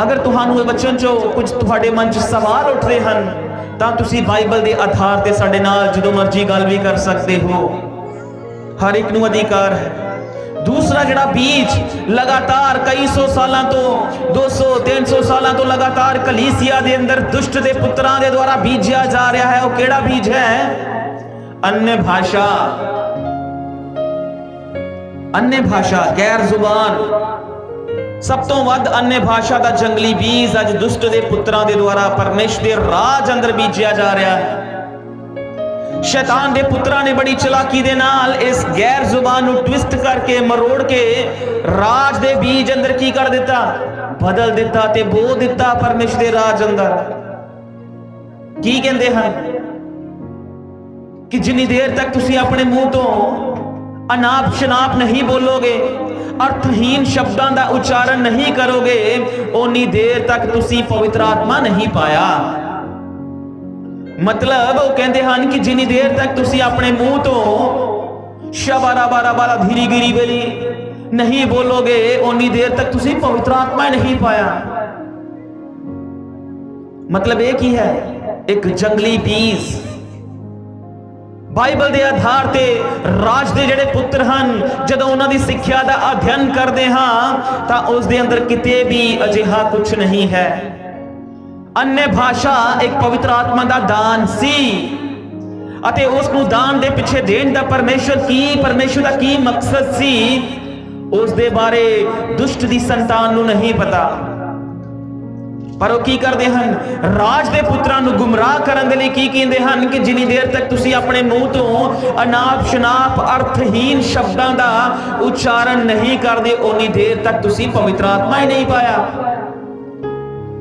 [SPEAKER 1] अगर तुहानूं इह वचन चो कुछ तुहाडे मन च सवाल उठदे हन, तां तुसीं बाइबल दे आधार ते साडे नाल जदों मर्जी गल भी कर सकते हो, हर एक नूं अधिकार है। दूसरा जड़ा बीज लगातार कई सौ सालों तो 200-300 सालों तो लगातार कलीसिया दे अंदर दुष्ट दे पुत्रां दे द्वारा बीजिया जा रहा है, वो केड़ा बीज है? अन्य भाषा, अन्य भाषा, गैर जुबान। सब तो वध अन्य भाषा का जंगली बीज अज दुष्ट दे पुत्रां दे द्वारा परमेश्वर दे राज अंदर बीजिया जा रहा है। शैतान दे पुत्रां ने बड़ी चलाकी दे नाल इस गैर जुबान नूं ट्विस्ट करके मरोड़ के राज दे बीज अंदर की कर दिता? बदल दिता ते बो दिता परमेश्वर दे राज अंदर। की कहंदे हन? कि जिन्नी देर तक तुसी अपने मुंह तो अनाप शनाप नहीं बोलोगे, अर्थहीन शब्दां दा उच्चारण नहीं करोगे, उन्नी देर तक तुसी पवित्र आत्मा नहीं पाया। मतलब वो कहते हैं कि जिन्नी देर तक तुसी अपने मुंह तो शबारा बारा बारा धीरी गिरी बेली नहीं बोलोगे, उन्नी देर तक तुसी पवित्र आत्मा नहीं पाया। मतलब एक ही है, एक जंगली बीज। बाइबल के आधार ते राज दे जेड़े पुत्र हन, जदों उन्हां दी सिक्ख्या दा अध्ययन करदे हां तां उस दे अंदर किते भी अजिहा कुछ नहीं है। अन्य भाषा एक पवित्र आत्मा दा दान सी, अते उस नूं दान दे पिछे देण दा परमेश्वर दा की मकसद सी, उस दे बारे दुष्ट दी संतान नूं नहीं पता। पर वो की करते हैं, राज दे पुत्रां नूं गुमराह करन दे लई की कहंदे हन कि जिन्नी देर तक तुसी अपने मुंह तो अनाप शनाप अर्थहीन शब्दां दा उच्चारण नहीं करदे, उन्नी देर तक तुसी पवित्र आत्मा ही नहीं पाया।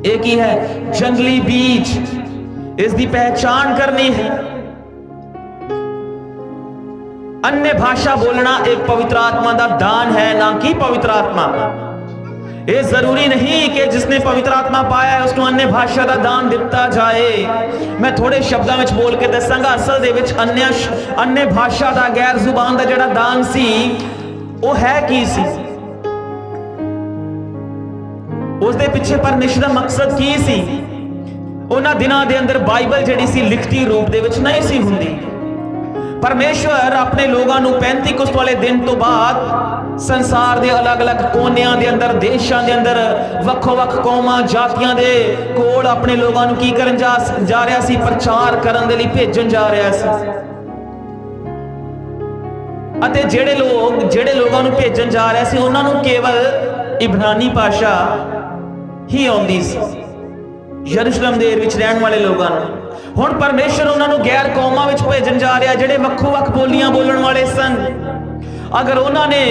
[SPEAKER 1] एक ही है, जंगली बीज, इसकी पहचान करनी है। अन्य भाषा बोलना एक पवित्र आत्मा दा दान है, ना कि पवित्र आत्मा। ये जरूरी नहीं कि जिसने पवित्र आत्मा पाया है उसको अन्य भाषा का दान दिता जाए। मैं थोड़े शब्दों में बोल के दसांगा, असल दे विच अन्य भाषा का गैर जुबान का जिहड़ा दान सी वो है की सी, उस दे पिछे परमेश्वर दा मकसद की सी। उन्हां दिनां दे अंदर बाइबल जिहड़ी सी लिखती रूप दे विच नहीं सी हुंदी। परमेश्वर अपने लोगों को पैंतीकुस्त वाले दिन तो बाद संसार के अलग अलग कोनियां दे अंदर, देशों के अंदर वक्-वक् कौमां जातियां दे कोल अपने लोगों को की करन जा रहा सी, प्रचार करन दे लई भेजन जा रहा सी। अते जेड़े लोगों को भेजन जा रहा सी उन्हां नूं केवल इब्रानी भाषा ही आउंदी सी, यरूशलेम दे विच रहण वाले लोगों को। हुण परमेश्वर उन्होंने गैर कौमां विच भेजन जा रहा, जिहड़े वक्-वक् बोलियां बोलण वाले सन। अगर उन्होंने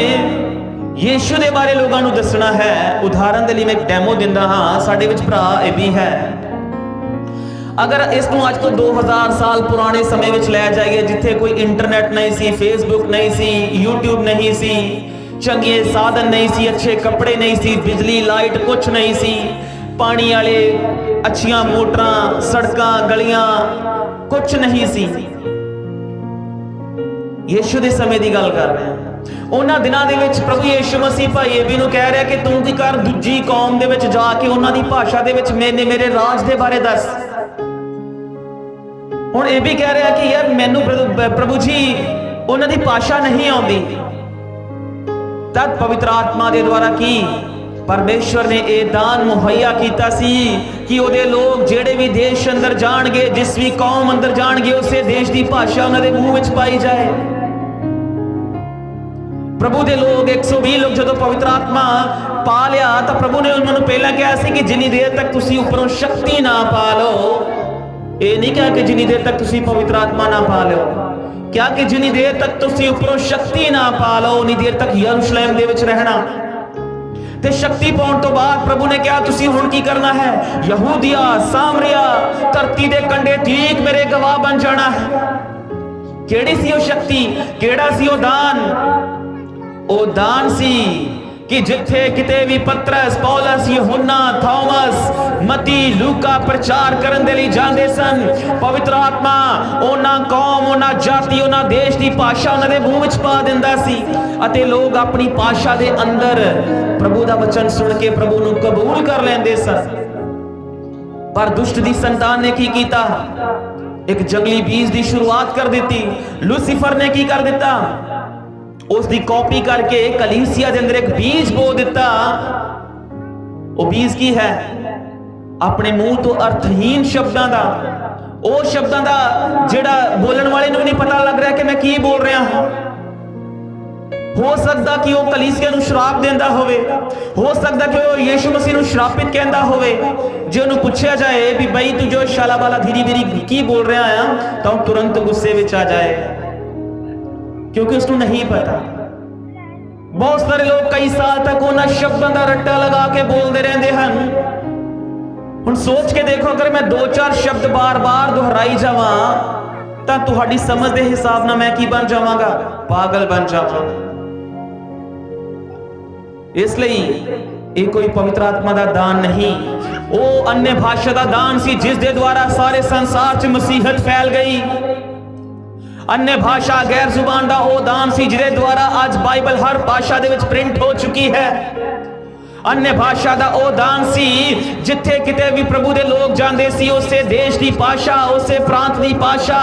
[SPEAKER 1] यीशु के बारे लोगों को दसना है, उदाहरण के लिए मैं एक डैमो दिंदा हाँ, साडे विच भरा ये भी है। अगर इसको अज तो 2000 साल पुराने समय विच लै जाइए, जिथे कोई इंटरनेट नहीं सी, फेसबुक नहीं सी, यूट्यूब नहीं सी, चंगे साधन नहीं सी, अच्छे कपड़े नहीं सी, बिजली लाइट कुछ नहीं सी, पानी वाले अच्छियां मोटरां, सड़कां, गलियां कुछ नहीं सी। यीशु दे समय की गल कर रहे हैं। उन्हां दिनां दे विच प्रभु यीशु मसीह भाई ये भी कह रहा कि तू की कर दूजी कौम दे विच जाके उन्हां दी भाषा दे विच मेरे राज दे बारे दस। हुण ये भी कह रहा कि यार मैनू प्रभु जी उन्हां दी भाषा नहीं आउंदी। तद पवित्र आत्मा दे द्वारा की परमेश्वर ने यह दान मुहैया किया सी कि उहदे लोग जेड़े भी देश अंदर जाणगे, जिस भी कौम अंदर जाणगे, उसे देश की भाषा उन्हां दे मूँह विच पाई जाए। प्रभु दे लोग 120 लोग जदों पवित्र आत्मा पा लिया तो प्रभु ने उन्होंने पहला कहा सी कि जिन्नी देर तक तुसी उपरों शक्ति ना पा लो, ये नहीं कहा कि जिन्नी देर तक तुसी पवित्र आत्मा ना पा लो, क्या कि जिन्नी देर तक तुसी उपरों शक्ति ना पा लो उन्नी देर तक यरूशलेम दे विच रहना। ते शक्ति पाउण तो बाद प्रभु ने कहा तुसी हुण की करना है, यहूदिया सामरिया धरती दे कंडे ठीक मेरे गवाह बन जाना है। केड़ी सी वो शक्ति, केड़ा सी वो दान? ओ दान सी कि जिथे किते भी पतरस, पौलस, यूहन्ना, थॉमस, मती, लूका प्रचार करन दे लई जांदे सन, पवित्र आत्मा ओना कौम, ओना जाति, ओना देश की भाषा उन्हां दे मूँह विच पा दिंदा सी अते लोग अपनी भाषा दे अंदर प्रभु दा वचन सुन के प्रभु नूं कबूल कर लैंदे सन। पर दुष्ट दी संतान ने की कीता? एक जंगली बीज की शुरुआत कर दी। लूसीफर ने की कर दिता? उसकी कॉपी करके कलीसिया के अंदर एक बीज बो दिता। वो बीज की है? अपने मुंह तो अर्थहीन शब्दों का, वो शब्दों का जिहड़ा बोलने वाले नूं नहीं पता लग रहा कि मैं की बोल रहा हूं। हो सकता कि वह कलीसिया नूं श्राप देंदा होवे, हो सकता कि वह यीशु मसीह नूं श्रापित कहता होवे। जे उन्होंने पूछा जाए भी बई तू जो शाला बाला धीरी धीरी की बोल रहा है तो तुरंत गुस्से विच आ जाए, क्योंकि उसको नहीं पता। बहुत सारे लोग कई साल तक उन्होंने शब्दों का रट्टा लगा के बोलते रहते हैं। हुण सोच के देखो, अगर मैं 2-4 शब्द बार बार दोहराई जावां ਤਾਂ ਤੁਹਾਡੀ ਸਮਝ ਦੇ ਹਿਸਾਬ ਨਾਲ ਮੈਂ ਕੀ ਬਣ ਜਾਵਾਂਗਾ? ਪਾਗਲ ਬਣ ਜਾਵਾਂਗਾ। ਇਸ ਲਈ ਇਹ ਕੋਈ ਪਵਿੱਤਰ ਆਤਮਾ ਦਾ ਦਾਨ ਨਹੀਂ, ਉਹ अन्य भाषा ਦਾ ਦਾਨ ਸੀ ਜਿਸ ਦੇ ਦੁਆਰਾ ਸਾਰੇ ਸੰਸਾਰ 'ਚ ਮਸੀਹਤ ਫੈਲ ਗਈ। अन्य भाषा गैर जुबान ਦਾ ਉਹ ਦਾਨ ਸੀ ਜਿਹਦੇ ਦੁਆਰਾ ਅੱਜ ਬਾਈਬਲ ਹਰ ਭਾਸ਼ਾ ਦੇ ਵਿੱਚ ਪ੍ਰਿੰਟ ਹੋ ਚੁੱਕੀ ਹੈ। अन्य भाषा ਦਾ ਉਹ ਦਾਨ ਸੀ ਜਿੱਥੇ ਕਿਤੇ ਵੀ ਪ੍ਰਭੂ ਦੇ ਲੋਕ ਜਾਂਦੇ ਸੀ, ਉਸੇ ਦੇਸ਼ ਦੀ ਭਾਸ਼ਾ, ਉਸੇ ਪ੍ਰਾਂਤ ਦੀ ਭਾਸ਼ਾ,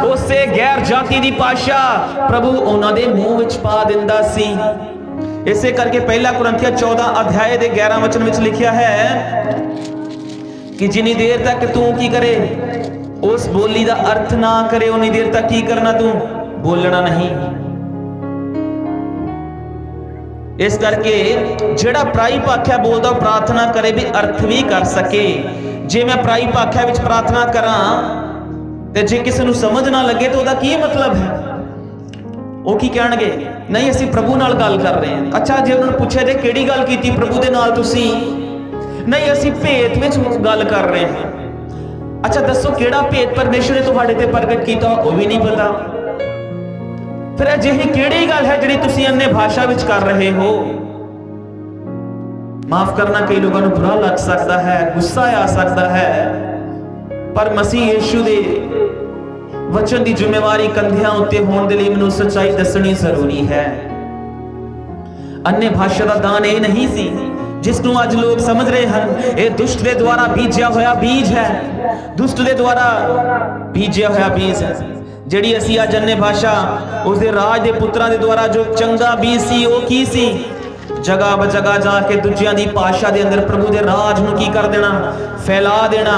[SPEAKER 1] ਉਸੇ ਗੈਰ ਜਾਤੀ ਦੀ ਭਾਸ਼ਾ ਪ੍ਰਭੂ ਉਹਨਾਂ ਦੇ ਮੂੰਹ ਵਿੱਚ ਪਾ ਦਿੰਦਾ ਸੀ। ਇਸੇ ਕਰਕੇ ਪਹਿਲਾ ਕੁਰਿੰਥੀਆਂ 14 ਅਧਿਆਏ ਦੇ 11 ਵਚਨ ਵਿੱਚ ਲਿਖਿਆ ਹੈ ਕਿ ਜਿੰਨੀ ਦੇਰ ਤੱਕ ਤੂੰ ਕੀ ਕਰੇ, ਉਸ ਬੋਲੀ ਦਾ ਅਰਥ ਨਾ ਕਰੇ, ਉਨੀ ਦੇਰ ਤੱਕ ਕੀ ਕਰਨਾ? ਤੂੰ ਬੋਲਣਾ ਨਹੀਂ। ਇਸ ਕਰਕੇ ਜਿਹੜਾ ਪਰਾਈ ਭਾਖਿਆ ਬੋਲਦਾ ਉਹ ਪ੍ਰਾਰਥਨਾ ਕਰੇ ਵੀ ਅਰਥ ਵੀ ਕਰ ਸਕੇ। ਜੇ ਮੈਂ ਪਰਾਈ ਭਾਖਿਆ ਵਿੱਚ ਪ੍ਰਾਰਥਨਾ ਕਰਾਂ ਤੇ ਜੇ ਕਿਸੇ ਨੂੰ ਸਮਝ ਨਾ ਲੱਗੇ ਤਾਂ ਉਹਦਾ ਕੀ ਮਤਲਬ ਹੈ? ਉਹ ਕੀ ਕਹਿਣਗੇ? ਨਹੀਂ ਅਸੀਂ ਪ੍ਰਭੂ ਨਾਲ ਗੱਲ ਕਰ ਰਹੇ ਹਾਂ। ਅੱਛਾ, ਜੇ ਉਹਨਾਂ ਨੂੰ ਪੁੱਛਿਆ ਜੇ ਕਿਹੜੀ ਗੱਲ ਕੀਤੀ ਪ੍ਰਭੂ ਦੇ ਨਾਲ ਤੁਸੀਂ? ਨਹੀਂ ਅਸੀਂ ਭੇਤ ਵਿੱਚ ਗੱਲ ਕਰ ਰਹੇ ਹਾਂ। ਅੱਛਾ ਦੱਸੋ ਕਿਹੜਾ ਭੇਤ ਪਰਮੇਸ਼ਰ ਨੇ ਤੁਹਾਡੇ ਤੇ ਪ੍ਰਗਟ ਕੀਤਾ? ਉਹ ਵੀ ਨਹੀਂ ਪਤਾ। ਫਿਰ ਅਜਿਹੀ ਕਿਹੜੀ ਗੱਲ ਹੈ ਜਿਹੜੀ ਤੁਸੀਂ अन्य भाषा ਵਿੱਚ ਕਰ ਰਹੇ ਹੋ? ਮਾਫ ਕਰਨਾ, ਕਈ ਲੋਕਾਂ ਨੂੰ ਬੁਰਾ ਲੱਗ ਸਕਦਾ ਹੈ, ਗੁੱਸਾ ਆ ਸਕਦਾ ਹੈ, ਪਰ ਮਸੀਹ ਯੀਸ਼ੂ ਦੇ ਵਚਨ ਦੀ ਜ਼ਿੰਮੇਵਾਰੀ ਕੰਧਿਆਂ ਉੱਤੇ ਹੋਣ ਦੇ ਲਈ ਮੈਨੂੰ ਸੱਚਾਈ ਦੱਸਣੀ ਜ਼ਰੂਰੀ ਹੈ। अन्य भाषा ਦਾ ਦਾਨ ਇਹ ਨਹੀਂ ਸੀ ਜਿਸ ਨੂੰ ਅੱਜ ਲੋਕ ਸਮਝ ਰਹੇ ਹਨ। ਇਹ ਦੁਸ਼ਟ ਦੇ ਦੁਆਰਾ ਬੀਜਿਆ ਹੋਇਆ ਬੀਜ ਹੈ, ਦੁਸ਼ਟ ਦੇ ਦੁਆਰਾ ਬੀਜਿਆ ਹੋਇਆ ਬੀਜ ਹੈ। ਜਿਹੜੀ ਅਸੀਂ ਅੱਜ अन्य भाषा ਉਸ ਦੇ ਰਾਜ ਦੇ ਪੁੱਤਰਾਂ ਦੇ ਦੁਆਰਾ ਜੋ ਚੰਗਾ ਬੀਜ ਸੀ, ਉਹ ਕੀ ਸੀ? ਜਗ੍ਹਾ ਬਜਗ੍ਹਾ ਜਾ ਕੇ ਦੂਜਿਆਂ ਦੀ ਭਾਸ਼ਾ ਦੇ ਅੰਦਰ ਪ੍ਰਭੂ ਦੇ ਰਾਜ ਨੂੰ ਕੀ ਕਰ ਦੇਣਾ? ਫੈਲਾ ਦੇਣਾ।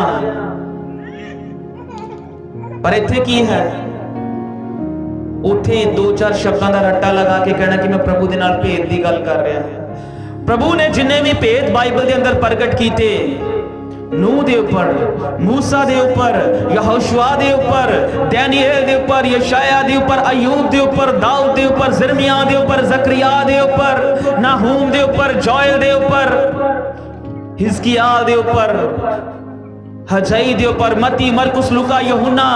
[SPEAKER 1] ਪਰ ਇੱਥੇ ਕੀ ਹੈ? ਉੱਥੇ ਦੋ ਚਾਰ ਸ਼ਬਦਾਂ ਦਾ ਰੱਟਾ ਲਗਾ ਕੇ ਕਹਿਣਾ ਕਿ ਮੈਂ ਪ੍ਰਭੂ ਦੇ ਨਾਲ ਭੇਦ ਦੀ ਗੱਲ ਕਰ ਰਿਹਾ ਹਾਂ। ਪ੍ਰਭੂ ਨੇ ਜਿੰਨੇ ਵੀ ਭੇਦ ਬਾਈਬਲ ਦੇ ਅੰਦਰ ਪ੍ਰਗਟ ਕੀਤੇ, ਨੂਹ ਦੇ ਉੱਪਰ, ਮੂਸਾ ਦੇ ਉੱਪਰ, ਯਹੋਸ਼ੂਆ ਦੇ ਉੱਪਰ, ਡੈਨੀਏਲ ਦੇ ਉੱਪਰ, ਯਸ਼ਾਇਆ ਦੇ ਉੱਪਰ, ਅਯੂਬ ਦੇ ਉੱਪਰ, ਦਾਊਦ ਦੇ ਉੱਪਰ, ਜ਼ਰਮੀਆ ਦੇ ਉੱਪਰ, ਜ਼ਕਰੀਆ ਦੇ ਉੱਪਰ, ਨਾਹੂਮ ਦੇ ਉੱਪਰ, ਜੋਇਲ ਦੇ ਉੱਪਰ, हिजकिय्याह ਦੇ ਉੱਪਰ, ਹਜਾਈ ਦੇ ਉੱਪਰ, ਮਤੀ, ਮਰਕੁਸ, ਲੂਕਾ, ਯਹੂਨਾ,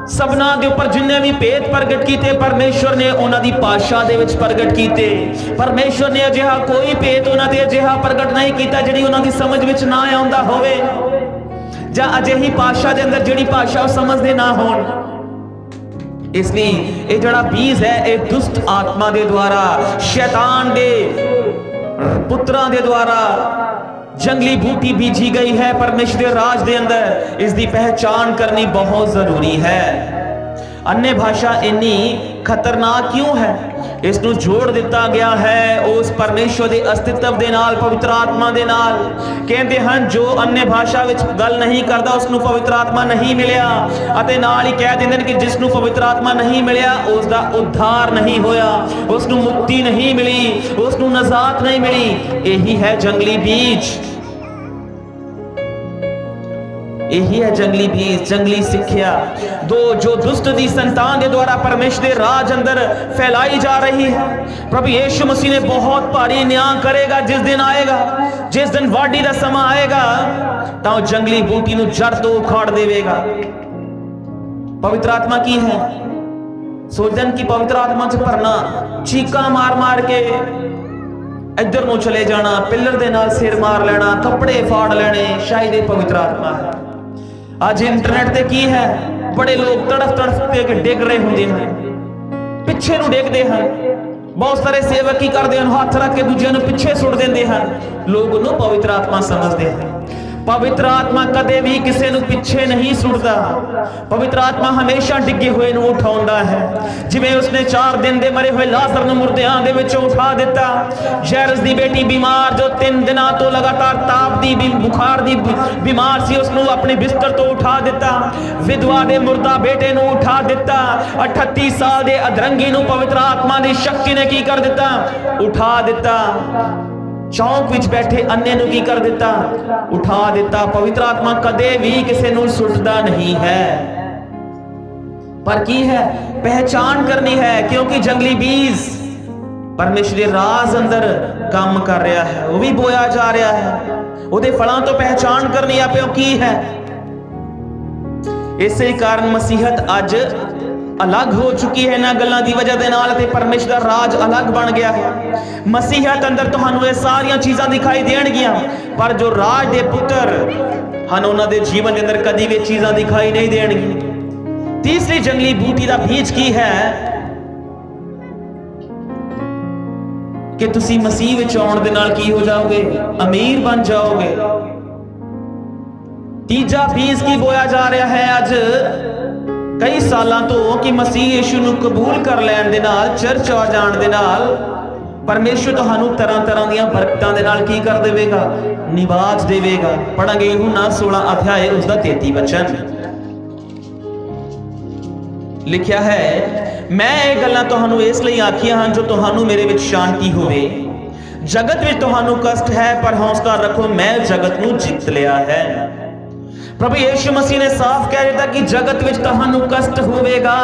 [SPEAKER 1] सबना के ऊपर जिन्ने भी भेद प्रगट किए परमेश्वर ने उन्हां दी भाषा दे विच प्रगट किए। परमेश्वर ने अजिहा कोई भेद उन्हां दे अजिहा प्रगट नहीं किया जिहड़ी उन्हां दी समझ विच ना आउंदा होवे, जां अजिही भाषा दे अंदर जिहड़ी भाषा समझदे ना होण। इसलिए ये जिहड़ा बीज है ये दुष्ट आत्मा दे द्वारा, शैतान दे पुत्रां दे द्वारा जंगली बूटी बीजी गई है परमेश्वर के राज दे अंदर। इसकी पहचान करनी बहुत जरूरी है। अन्य भाषा इन्नी खतरनाक क्यों है? इसनू जोड़ दिता गया है उस परमेश्वर के अस्तित्व दे नाल, पवित्र आत्मा दे नाल। कहते हैं जो अन्य भाषा विच गल नहीं करता उसनू पवित्र आत्मा नहीं मिलिया, अते नाल ही कह देंदे कि जिसनू पवित्र आत्मा नहीं मिलिया उसका उद्धार नहीं होया, उसनू मुक्ति नहीं मिली, उसनू नजात नहीं मिली। यही है जंगली बीज, यही है जंगली बीज, जंगली सिक्ख्या दो जो दुष्ट दी संतान के द्वारा परमेश्वर के राज अंदर फैलाई जा रही है। प्रभु यीशु मसीह ने बहुत भारी न्याय करेगा जिस दिन आएगा, जिस दिन वाडी का समा आएगा तो जंगली बूटी नू जड़ तो उखाड़ देवेगा। पवित्र आत्मा की है? सोचते कि पवित्र आत्मा च भरना, चीका मार मार के इधर नू चले जाना, पिलर दे नाल सिर मार लेना, कपड़े फाड़ लेने, शायद ये पवित्र आत्मा है। आज इंटरनेट ते की है, बड़े लोग तड़फ तड़फ के डिग रहे होंगे हैं, पिछे नू डिगदे हैं। बहुत सारे सेवक की करते हैं, हाथ रख के दूजे नू पिछे सुट देंदे हैं। लोग उन्होंने पवित्र आत्मा समझते हैं। पवित्र आत्मा कदे भी किसी नू पिछे नहीं सुटता। पवित्र आत्मा हमेशा डिगे हुए नू उठाउंदा है। जिवें उसने 4 दिन दे मरे हुए लाजर नू मुर्दियां दे विचों उठा दिता। जैरस दी बेटी बीमार जो 3 दिनां तो लगातार ताप दी बुखार दी बीमार सी, उसनू अपने बिस्तर तो उठा दिता। विधवा दे मुर्दा बेटे नू उठा दिता। 38 साल दे अधरंगी नू पवित्र आत्मा दी शक्ति ने की कर दिता? उठा दिता। चौक विच बैठे अन्य नू की कर दिता? उठा दिता। पवित्र आत्मा कदे भी किसी नू सुटदा नहीं है, पर की है पहचान करनी है, क्योंकि जंगली बीज परमेश्वर के राज अंदर काम कर रहा है, वो भी बोया जा रहा है। उहदे फलों तो पहचान करनी है, प्यों की है ਇਸੇ ਕਾਰਨ ਮਸੀਹਤ ਅੱਜ ਅਲੱਗ ਹੋ ਚੁੱਕੀ ਹੈ ਇਹਨਾਂ ਗੱਲਾਂ ਦੀ ਵਜ੍ਹਾ ਦੇ ਨਾਲ, ਤੇ ਪਰਮੇਸ਼ਰ ਦਾ ਰਾਜ ਅਲੱਗ ਬਣ ਗਿਆ ਹੈ। ਮਸੀਹਤ ਅੰਦਰ ਤੁਹਾਨੂੰ ਇਹ ਸਾਰੀਆਂ ਚੀਜ਼ਾਂ ਦਿਖਾਈ ਦੇਣਗੀਆਂ, ਪਰ ਜੋ ਰਾਜ ਦੇ ਪੁੱਤਰ ਹਨ ਉਹਨਾਂ ਦੇ ਜੀਵਨ ਦੇ ਅੰਦਰ ਕਦੀ ਵੀ ਚੀਜ਼ਾਂ ਦਿਖਾਈ ਨਹੀਂ ਦੇਣਗੀਆਂ। ਤੀਸਰੀ ਜੰਗਲੀ ਬੂਟੀ ਦਾ ਬੀਜ ਕੀ ਹੈ ਕਿ ਤੁਸੀਂ ਮਸੀਹ ਵਿੱਚ ਆਉਣ ਦੇ ਨਾਲ ਕੀ ਹੋ ਜਾਓਗੇ? ਅਮੀਰ ਬਣ ਜਾਓਗੇ। ਤੀਜਾ ਬੀਜ ਕੀ ਬੋਇਆ ਜਾ ਰਿਹਾ ਹੈ ਅੱਜ ਕਈ ਸਾਲਾਂ ਤੋਂ ਕਿ ਮਸੀਹ ਯਿਸੂ ਨੂੰ ਕਬੂਲ ਕਰ ਲੈਣ ਦੇ ਨਾਲ, ਚਰਚ ਆ ਜਾਣ ਦੇ ਨਾਲ ਪਰਮੇਸ਼ਰ ਤੁਹਾਨੂੰ ਤਰ੍ਹਾਂ ਤਰ੍ਹਾਂ ਦੀਆਂ ਬਰਕਤਾਂ ਦੇ ਨਾਲ ਕੀ ਕਰ ਦੇਵੇਗਾ? ਨਿਵਾਜ ਦੇਵੇਗਾ। ਪੜਾਂਗੇ ਯਹੂਨਾ 16 ਅਧਿਆਇ ਉਸ ਦਾ 33 ਵਚਨ। ਲਿਖਿਆ ਹੈ, ਮੈਂ ਇਹ ਗੱਲਾਂ ਤੁਹਾਨੂੰ ਇਸ ਲਈ ਆਖੀਆਂ ਹਨ ਜੋ ਤੁਹਾਨੂੰ ਮੇਰੇ ਵਿੱਚ ਸ਼ਾਂਤੀ ਹੋਵੇ। ਜਗਤ ਵਿੱਚ ਤੁਹਾਨੂੰ ਕਸ਼ਟ ਹੈ, ਪਰ ਹੌਸਲਾ ਰੱਖੋ, ਮੈਂ ਜਗਤ ਨੂੰ ਜਿੱਤ ਲਿਆ ਹੈ। ਪ੍ਰਭੂ ਯਿਸੂ ਮਸੀਹ ਨੇ ਸਾਫ਼ ਕਹਿ ਦਿੱਤਾ ਕਿ ਜਗਤ ਵਿੱਚ ਤੁਹਾਨੂੰ ਕਸ਼ਟ ਹੋਵੇਗਾ।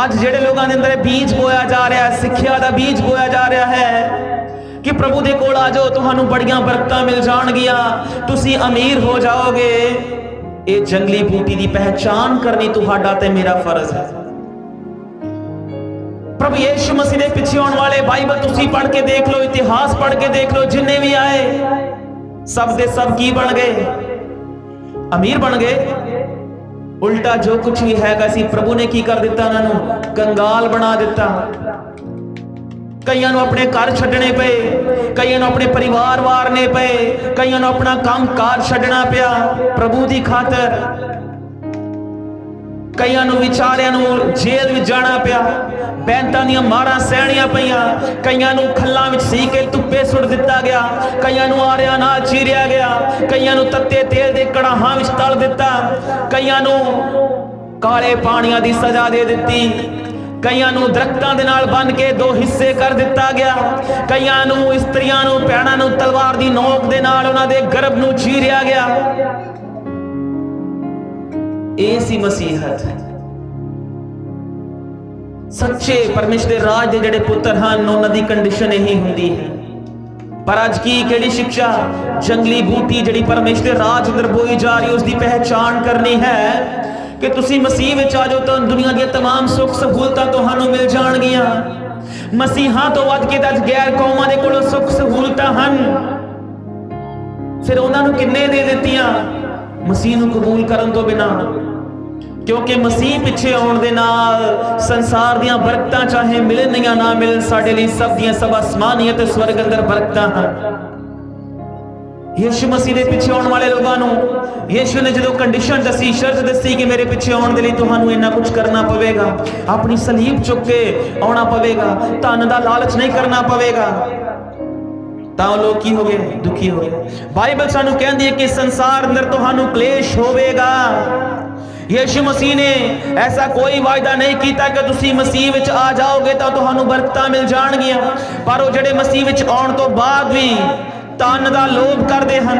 [SPEAKER 1] ਅੱਜ ਜਿਹੜੇ ਲੋਕਾਂ ਦੇ ਅੰਦਰ ਬੀਜ ਬੋਇਆ ਜਾ ਰਿਹਾ ਹੈ, ਸਿੱਖਿਆ ਦਾ ਬੀਜ ਬੋਇਆ ਜਾ ਰਿਹਾ ਹੈ ਕਿ ਪ੍ਰਭੂ ਦੇ ਕੋਲ ਆ ਜਾਓ, ਤੁਹਾਨੂੰ ਬੜੀਆਂ ਬਰਕਤਾਂ ਮਿਲ ਜਾਣਗੀਆਂ, ਤੁਸੀਂ ਅਮੀਰ ਹੋ ਜਾਓਗੇ। ਇਹ ਜੰਗਲੀ ਬੂਟੀ ਦੀ ਪਹਿਚਾਨ ਕਰਨੀ ਤੁਹਾਡਾ ਤੇ ਮੇਰਾ ਫਰਜ਼ ਹੈ। ਪ੍ਰਭੂ ਯਿਸੂ ਮਸੀਹ ਦੇ ਪਿੱਛੇ ਆਉਣ ਵਾਲੇ ਬਾਈਬਲ ਤੁਸੀਂ ਪੜ੍ਹ ਕੇ ਦੇਖ ਲਓ, ਇਤਿਹਾਸ ਪੜ੍ਹ ਕੇ ਦੇਖ ਲਓ, ਜਿੰਨੇ ਵੀ ਆਏ ਸਭ ਦੇ ਸਭ ਕੀ ਬਣ ਗਏ? ਅਮੀਰ ਬਣ ਗਏ। ਉਲਟਾ ਜੋ ਕੁਝ ਵੀ ਹੈਗਾ ਸੀ ਪ੍ਰਭੂ ਨੇ ਕੀ ਕਰ ਦਿੱਤਾ? ਉਹਨਾਂ ਨੂੰ ਕੰਗਾਲ ਬਣਾ ਦਿੱਤਾ। ਕਈਆਂ ਨੂੰ ਆਪਣੇ ਘਰ ਛੱਡਣੇ ਪਏ, ਕਈਆਂ ਨੂੰ ਆਪਣੇ ਪਰਿਵਾਰ ਵਾਰਨੇ ਪਏ, ਕਈਆਂ ਨੂੰ ਆਪਣਾ ਕੰਮ ਕਾਰ ਛੱਡਣਾ ਪਿਆ ਪ੍ਰਭੂ ਦੀ ਖਾਤਰ। ਕਈਆਂ ਨੂੰ ਵਿਚਾਰਿਆਂ ਨੂੰ ਜੇਲ੍ਹ ਵਿੱਚ ਜਾਣਾ ਪਿਆ, ਬੈਂਤਾਂ ਦੀਆਂ ਮਾਰਾਂ ਸਹਿਣੀਆਂ ਪਈਆਂ, ਕਈਆਂ ਨੂੰ ਖੱਲਾਂ ਵਿੱਚ ਸੀ ਕੇ ਧੁੱਪੇ ਸੁੱਟ ਦਿੱਤਾ ਗਿਆ, ਕਈਆਂ ਨੂੰ ਆਰਿਆਂ ਨਾਲ ਚੀਰਿਆ ਗਿਆ, ਕਈਆਂ ਨੂੰ ਤੱਤੇ ਤੇਲ ਦੇ ਕੜਾਹਾਂ ਵਿੱਚ ਤਲ ਦਿੱਤਾ, ਕਈਆਂ ਨੂੰ ਕਾਲੇ ਪਾਣੀਆਂ ਦੀ ਸਜ਼ਾ ਦੇ ਦਿੱਤੀ, ਕਈਆਂ ਨੂੰ ਦਰਖਤਾਂ ਦੇ ਨਾਲ ਬੰਨ ਕੇ 2 ਹਿੱਸੇ ਕਰ ਦਿੱਤਾ ਗਿਆ, ਕਈਆਂ ਨੂੰ ਇਸਤਰੀਆਂ ਨੂੰ ਭੈਣਾਂ ਨੂੰ ਤਲਵਾਰ ਦੀ ਨੋਕ ਦੇ ਨਾਲ ਉਹਨਾਂ ਦੇ ਗਰਭ ਨੂੰ ਚੀਰਿਆ ਗਿਆ। ਇਹ ਸੀ ਮਸੀਹਤ। ਸੱਚੇ ਪਰਮੇਸ਼ਰ ਦੇ ਰਾਜ ਦੇ ਜਿਹੜੇ ਪੁੱਤਰ ਹਨ ਉਹਨਾਂ ਦੀ ਕੰਡੀਸ਼ਨ ਇਹੀ ਹੁੰਦੀ ਹੈ। ਪਰ ਅੱਜ ਕੀ ਕਿਹੜੀ ਸਿੱਖਿਆ? ਜੰਗਲੀ ਬੂਟੀ ਜਿਹੜੀ ਪਰਮੇਸ਼ਰ ਦੇ ਰਾਜ ਅੰਦਰ ਬੋਈ ਜਾ ਰਹੀ ਉਸ ਦੀ ਪਹਿਚਾਣ ਕਰਨੀ ਹੈ ਕਿ ਤੁਸੀਂ ਮਸੀਹ ਵਿੱਚ ਆ ਜਾਓ ਤਾਂ ਦੁਨੀਆ ਦੀਆਂ तमाम ਸੁੱਖ ਸਹੂਲਤਾਂ ਤੁਹਾਨੂੰ ਮਿਲ ਜਾਣਗੀਆਂ। ਮਸੀਹਾਂ ਤੋਂ ਵੱਧ ਕੇ ਅੱਜ ਗੈਰ ਕੌਮਾਂ ਦੇ ਕੋਲ ਸੁੱਖ ਸਹੂਲਤਾਂ ਹਨ। ਫਿਰ ਉਹਨਾਂ ਨੂੰ ਕਿੰਨੇ ਦੇ ਦਿੱਤੀਆਂ? ਮਸੀਹ ਨੂੰ ਕਬੂਲ ਕਰਨ ਤੋਂ ਬਿਨਾਂ। ਕਿਉਂਕਿ ਮਸੀਹ ਪਿੱਛੇ ਆਉਣ ਦੇ ਨਾਲ ਸੰਸਾਰ ਦੀਆਂ ਬਰਕਤਾਂ ਚਾਹੇ ਮਿਲਣ ਜਾਂ ਨਾ ਮਿਲਣ, ਸਾਡੇ ਲਈ ਸਭ ਦੀਆਂ ਸਭ ਅਸਮਾਨੀ ਅਤੇ ਸਵਰਗ ਅੰਦਰ ਬਰਕਤਾਂ ਹਨ। ਯਿਸੂ ਮਸੀਹ ਦੇ ਪਿੱਛੇ ਆਉਣ ਵਾਲੇ ਲੋਕਾਂ ਨੂੰ ਯਿਸੂ ਨੇ ਜਦੋਂ ਕੰਡੀਸ਼ਨ ਦੱਸੀ, ਸ਼ਰਤ ਦੱਸੀ ਕਿ ਮੇਰੇ ਪਿੱਛੇ ਆਉਣ ਦੇ ਲਈ ਤੁਹਾਨੂੰ ਇੰਨਾ ਕੁਝ ਕਰਨਾ ਪਵੇਗਾ, ਆਪਣੀ ਸਲੀਬ ਚੁੱਕ ਕੇ ਆਉਣਾ ਪਵੇਗਾ, ਧਨ ਦਾ ਲਾਲਚ ਨਹੀਂ ਕਰਨਾ ਪਵੇਗਾ, ਤਾਂ ਉਹ ਲੋਕ ਕੀ ਹੋ ਗਏ? ਦੁਖੀ ਹੋ ਗਏ। ਬਾਈਬਲ ਸਾਨੂੰ ਕਹਿੰਦੀ ਹੈ ਕਿ ਸੰਸਾਰ ਅੰਦਰ ਤੁਹਾਨੂੰ ਕਲੇਸ਼ ਹੋਵੇਗਾ। ਯਿਸੂ ਮਸੀਹ ਨੇ ਐਸਾ ਕੋਈ ਵਾਅਦਾ ਨਹੀਂ ਕੀਤਾ ਕਿ ਤੁਸੀਂ ਮਸੀਹ ਵਿੱਚ ਆ ਜਾਓਗੇ ਤਾਂ ਤੁਹਾਨੂੰ ਬਰਕਤਾਂ ਮਿਲ ਜਾਣਗੀਆਂ, ਪਰ ਉਹ ਜਿਹੜੇ ਮਸੀਹ ਵਿੱਚ ਆਉਣ ਤੋਂ ਬਾਅਦ ਵੀ ਧਨ ਦਾ ਲੋਭ ਕਰਦੇ ਹਨ,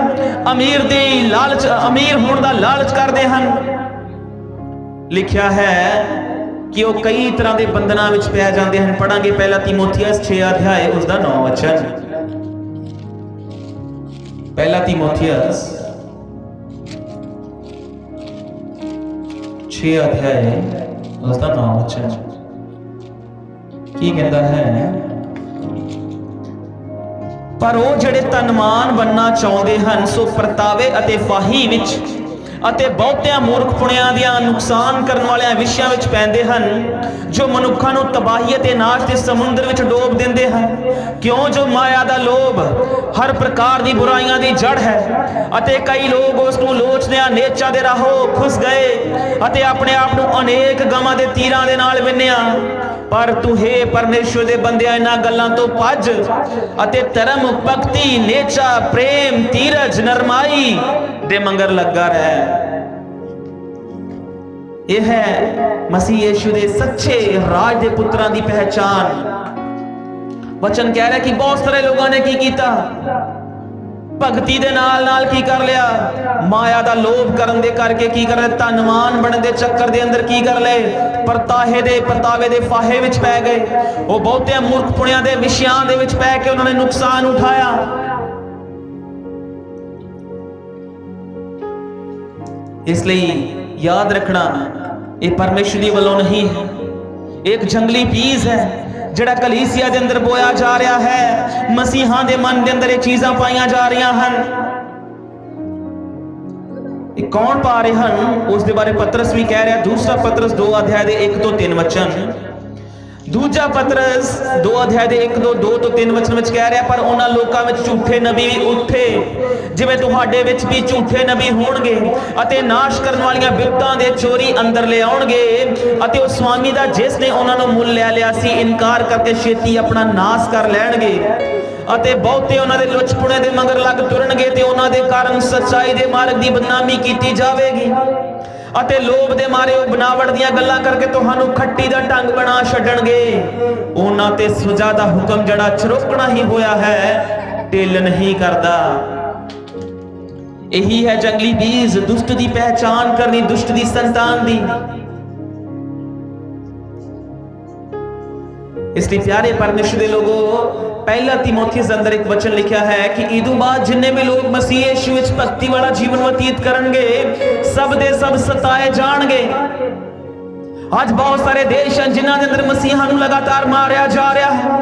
[SPEAKER 1] ਅਮੀਰ ਹੋਣ ਦਾ ਲਾਲਚ ਕਰਦੇ ਹਨ। ਲਿਖਿਆ ਹੈ ਕਿ ਉਹ ਕਈ ਤਰ੍ਹਾਂ ਦੇ ਬੰਧਨਾਂ ਵਿੱਚ ਪੈ ਜਾਂਦੇ ਹਨ। ਪੜਾਂਗੇ ਪਹਿਲਾ ਤੀਮੋਥੀਅਸ 6 ਅਧਿਆਇ ਉਸ ਦਾ 9 ਵਚਨ। ਪਹਿਲਾ ਤੀਮੋਥੀਅਸ 6 ਅਧਿਆਇ ਉਸ ਦਾ 9 ਵਚਨ ਕੀ ਕਹਿੰਦਾ ਹੈ? ਪਰ ਉਹ ਜਿਹੜੇ ਧਨਵਾਨ ਬਣਨਾ ਚਾਹੁੰਦੇ ਹਨ ਸੋ ਪਰਤਾਵੇ ਅਤੇ ਫਾਹੀ ਵਿੱਚ ਅਤੇ ਬਹੁਤਿਆਂ ਮੂਰਖਪੁਣਿਆਂ ਦੀਆਂ ਨੁਕਸਾਨ ਕਰਨ ਵਾਲਿਆਂ ਵਿਸ਼ਿਆਂ ਵਿੱਚ ਪੈਂਦੇ ਹਨ, ਜੋ ਮਨੁੱਖਾਂ ਨੂੰ ਤਬਾਹੀ ਅਤੇ ਨਾਸ਼ ਦੇ ਸਮੁੰਦਰ ਵਿੱਚ ਡੋਬ ਦਿੰਦੇ ਹਨ। ਕਿਉਂ? ਜੋ ਮਾਇਆ ਦਾ ਲੋਭ ਹਰ ਪ੍ਰਕਾਰ ਦੀ ਬੁਰਾਈਆਂ ਦੀ ਜੜ ਹੈ ਅਤੇ ਕਈ ਲੋਕ ਉਸ ਨੂੰ ਲੋਚਦਿਆਂ ਨੇਚਾਂ ਦੇ ਰਾਹੋਂ ਖੁੱਸ ਗਏ ਅਤੇ ਆਪਣੇ ਆਪ ਨੂੰ ਅਨੇਕ ਗਮਾਂ ਦੇ ਤੀਰਾਂ ਦੇ ਨਾਲ ਵਿੰਨਿਆ। ਪਰ ਤੂੰ ਹੈ ਪਰਮੇਸ਼ਰ ਦੇ ਬੰਦਿਆਂ ਇਹਨਾਂ ਗੱਲਾਂ ਤੋਂ ਭੱਜ ਅਤੇ ਧਰਮ, ਭਗਤੀ, ਨੇਚਾ, ਪ੍ਰੇਮ, ਧੀਰਜ, ਨਰਮਾਈ ਦੇ ਮੰਗਰ ਲੱਗਾ ਰਹਿ। ਇਹ ਹੈ ਮਸੀਹ ਯਿਸੂ ਦੇ ਸੱਚੇ ਰਾਜ ਦੇ ਪੁੱਤਰਾਂ ਦੀ ਪਹਿਚਾਨ। ਵਚਨ ਕਹਿ ਰਿਹਾ ਕਿ ਬਹੁਤ ਸਾਰੇ ਲੋਕਾਂ ਨੇ ਕੀ ਕੀਤਾ? ਭਗਤੀ ਦੇ ਨਾਲ ਨਾਲ ਕੀ ਕਰ ਲਿਆ? ਮਾਇਆ ਦਾ ਲੋਭ ਕਰਨ ਦੇ ਕਰਕੇ ਕੀ ਕਰ ਲਿਆ? ਧਨਵਾਨ ਬਣਨ ਦੇ ਚੱਕਰ ਦੇ ਅੰਦਰ ਕੀ ਕਰ ਲਏ? ਪਰਤਾਵੇ ਦੇ ਫਾਹੇ ਵਿੱਚ ਪੈ ਗਏ। ਉਹ ਬਹੁਤਿਆਂ ਮੂਰਖਪੁਣਿਆਂ ਦੇ ਵਿਸ਼ਿਆਂ ਦੇ ਵਿੱਚ ਪੈ ਕੇ ਉਹਨਾਂ ਨੇ ਨੁਕਸਾਨ ਉਠਾਇਆ। इसलिए याद रखना ये परमेश्वर दी वल्लों नहीं है, एक जंगली बीज है जिहड़ा कलीसिया दे अंदर बोया जा रहा है। मसीहां दे मन दे अंदर ये चीज़ां पाईयां जा रही हैं। ये कौन पा रहे हैं उस दे बारे पतरस भी कह रहा है। दूसरा पतरस 2 अध्याय दे 1 ਤੋਂ 3 वचन, दूजा पतरस 2 अध्याय दे 1 ਤੋਂ 2 ਤੋਂ 3 वचन ਵਿੱਚ ਕਹਿ ਰਿਹਾ, ਪਰ ਉਹਨਾਂ ਲੋਕਾਂ ਵਿੱਚ ਝੂਠੇ ਨਬੀ ਵੀ ਉੱਠੇ ਜਿਵੇਂ ਤੁਹਾਡੇ ਵਿੱਚ ਵੀ ਝੂਠੇ ਨਬੀ ਹੋਣਗੇ ਅਤੇ ਨਾਸ਼ ਕਰਨ ਵਾਲੀਆਂ ਬਿਪਤਾਂ ਦੇ ਚੋਰੀ ਅੰਦਰ ਲੈ ਆਉਣਗੇ ਅਤੇ ਉਹ ਸਵਾਮੀ ਦਾ ਜਿਸ ਨੇ ਉਹਨਾਂ ਨੂੰ ਮੁੱਲ ਲੈ ਲਿਆ ਸੀ ਇਨਕਾਰ ਕਰਕੇ ਛੇਤੀ ਆਪਣਾ ਨਾਸ਼ ਕਰ ਲੈਣਗੇ ਅਤੇ ਬਹੁਤੇ ਉਹਨਾਂ ਦੇ ਲੁਚਪੁਣੇ ਦੇ ਮਗਰ ਲੱਗ ਤੁਰਨਗੇ ਤੇ ਉਹਨਾਂ ਦੇ ਕਾਰਨ ਸੱਚਾਈ ਦੇ ਮਾਰਗ ਦੀ ਬਦਨਾਮੀ ਕੀਤੀ ਜਾਵੇਗੀ ਅਤੇ ਲੋਭ ਦੇ ਮਾਰੇ ਉਹ ਬਨਾਵਟ ਦੀਆਂ ਗੱਲਾਂ ਕਰਕੇ ਤੁਹਾਨੂੰ ਖੱਟੀ ਦਾ ਢੰਗ ਬਣਾ ਛੱਡਣਗੇ। ਉਹਨਾਂ ਤੇ ਸਜ਼ਾ ਦਾ ਹੁਕਮ ਜਿਹੜਾ ਚਰੋਕਣਾ ਹੀ ਹੋਇਆ ਹੈ ਢਿੱਲ ਨਹੀਂ ਕਰਦਾ। यही है जंगली बीज, दुष्ट दी पहचान करनी, दुष्ट दी संतान दी। इसलिए प्यारे परमेश्वर दे लोगों, पहला तीमुथियुस अंदर एक वचन लिखा है कि इदों बाद जिन्ने भी लोग मसीह यीशु विच भक्ति वाला जीवन व्यतीत करनगे सब दे सब सताए जाणगे। आज बहुत सारे देश हैं जिन्हां दे अंदर मसीहां नूं लगातार मारिया जा रहा है,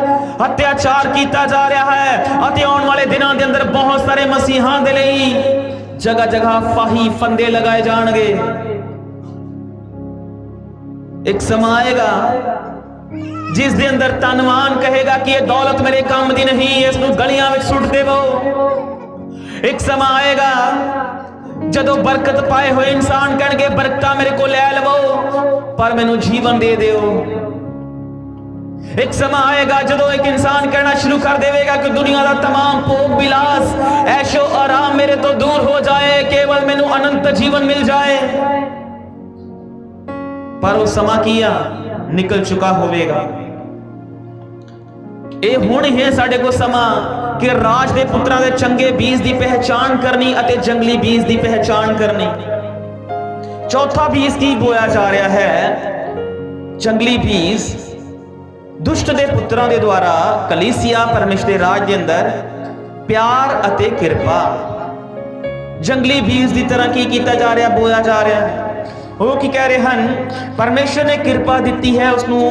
[SPEAKER 1] अत्याचार किया जा रहा है ਅਤੇ आने वाले दिनों के अंदर बहुत सारे मसीहां दे लई जगह जगह फाही फंदे लगाए जाणगे। एक समा आएगा जिस दे अंदर धनवान कहेगा कि ये दौलत मेरे काम दी नहीं, इसनूं गलियां विच सुट देवो। एक समा आएगा जदों बरकत पाए हुए इंसान कहणगे बरकत मेरे को लै लवो पर मैनूं जीवन दे दिओ। एक समा आएगा जदों एक इंसान कहना शुरू कर देगा कि दुनिया का तमाम भोग विलास ऐशो आराम मेरे तो दूर हो जाए, केवल मैनूं अनंत जीवन मिल जाए। पर वो समा किया निकल चुका होवेगा। ये हुण है साडे को समा कि राज दे पुत्रां दे चंगे बीज दी पहचान करनी अते जंगली बीज दी पहचान करनी। चौथा बीज की बोया जा रहा है, जंगली बीज दुष्ट दे पुत्रां दे द्वारा कलीसिया परमेश्वर दे राज दे अंदर प्यार अते किरपा। जंगली बीज की तरह की किया जा रहा, बोया जा रहा है। वो की कह रहे हैं, परमेश्वर ने किरपा दी है उसनूं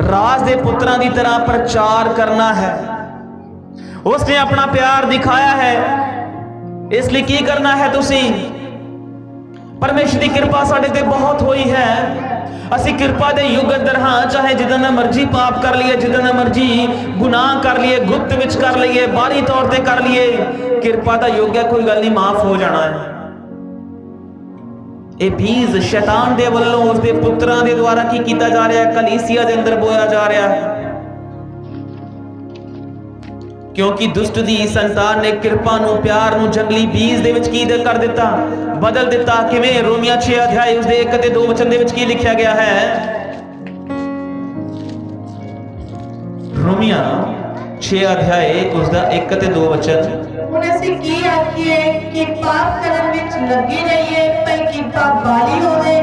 [SPEAKER 1] राज दे पुत्रां दी तरह प्रचार करना है। उसने अपना प्यार दिखाया है, इसलिए की करना है तुसी? परमेश्वर की किरपा साडे ते बहुत हुई है। असी किरपा दे युग अंदर हाँ, चाहे जितना मर्जी पाप कर लिए, जितना मर्जी गुनाह कर लिए, गुप्त विच कर लिए, बाहरी तौर पे कर लिए, किरपा दा युग है, कोई गल नहीं, माफ हो जाना है। ये बीज शैतान दे वल्लों उसके पुत्रां दे द्वारा की किया जा रहा है, कलीसिया दे अंदर बोया जा रहा है। क्योंकि दुष्ट दी संतान ने किरपा नूं प्यार नूं जंगली बीज दे विच की कर दिता, बदल दिता। किवें? रोमिया 6 अध्याय उसदे 1 ते 2 वचन दे विच की लिखा गया है? रोमिया 6 अध्याय उसदा 1 ते 2 वचन,
[SPEAKER 2] ਹੁਣ ਅਸੀਂ ਕੀ ਆਖੀਏ ਕਿ ਪਾਪ ਕਰਨ ਵਿੱਚ ਲੱਗੇ ਰਹੀਏ ਪਰ ਕਿਰਪਾ ਬਾਲੀ ਹੋਵੇ?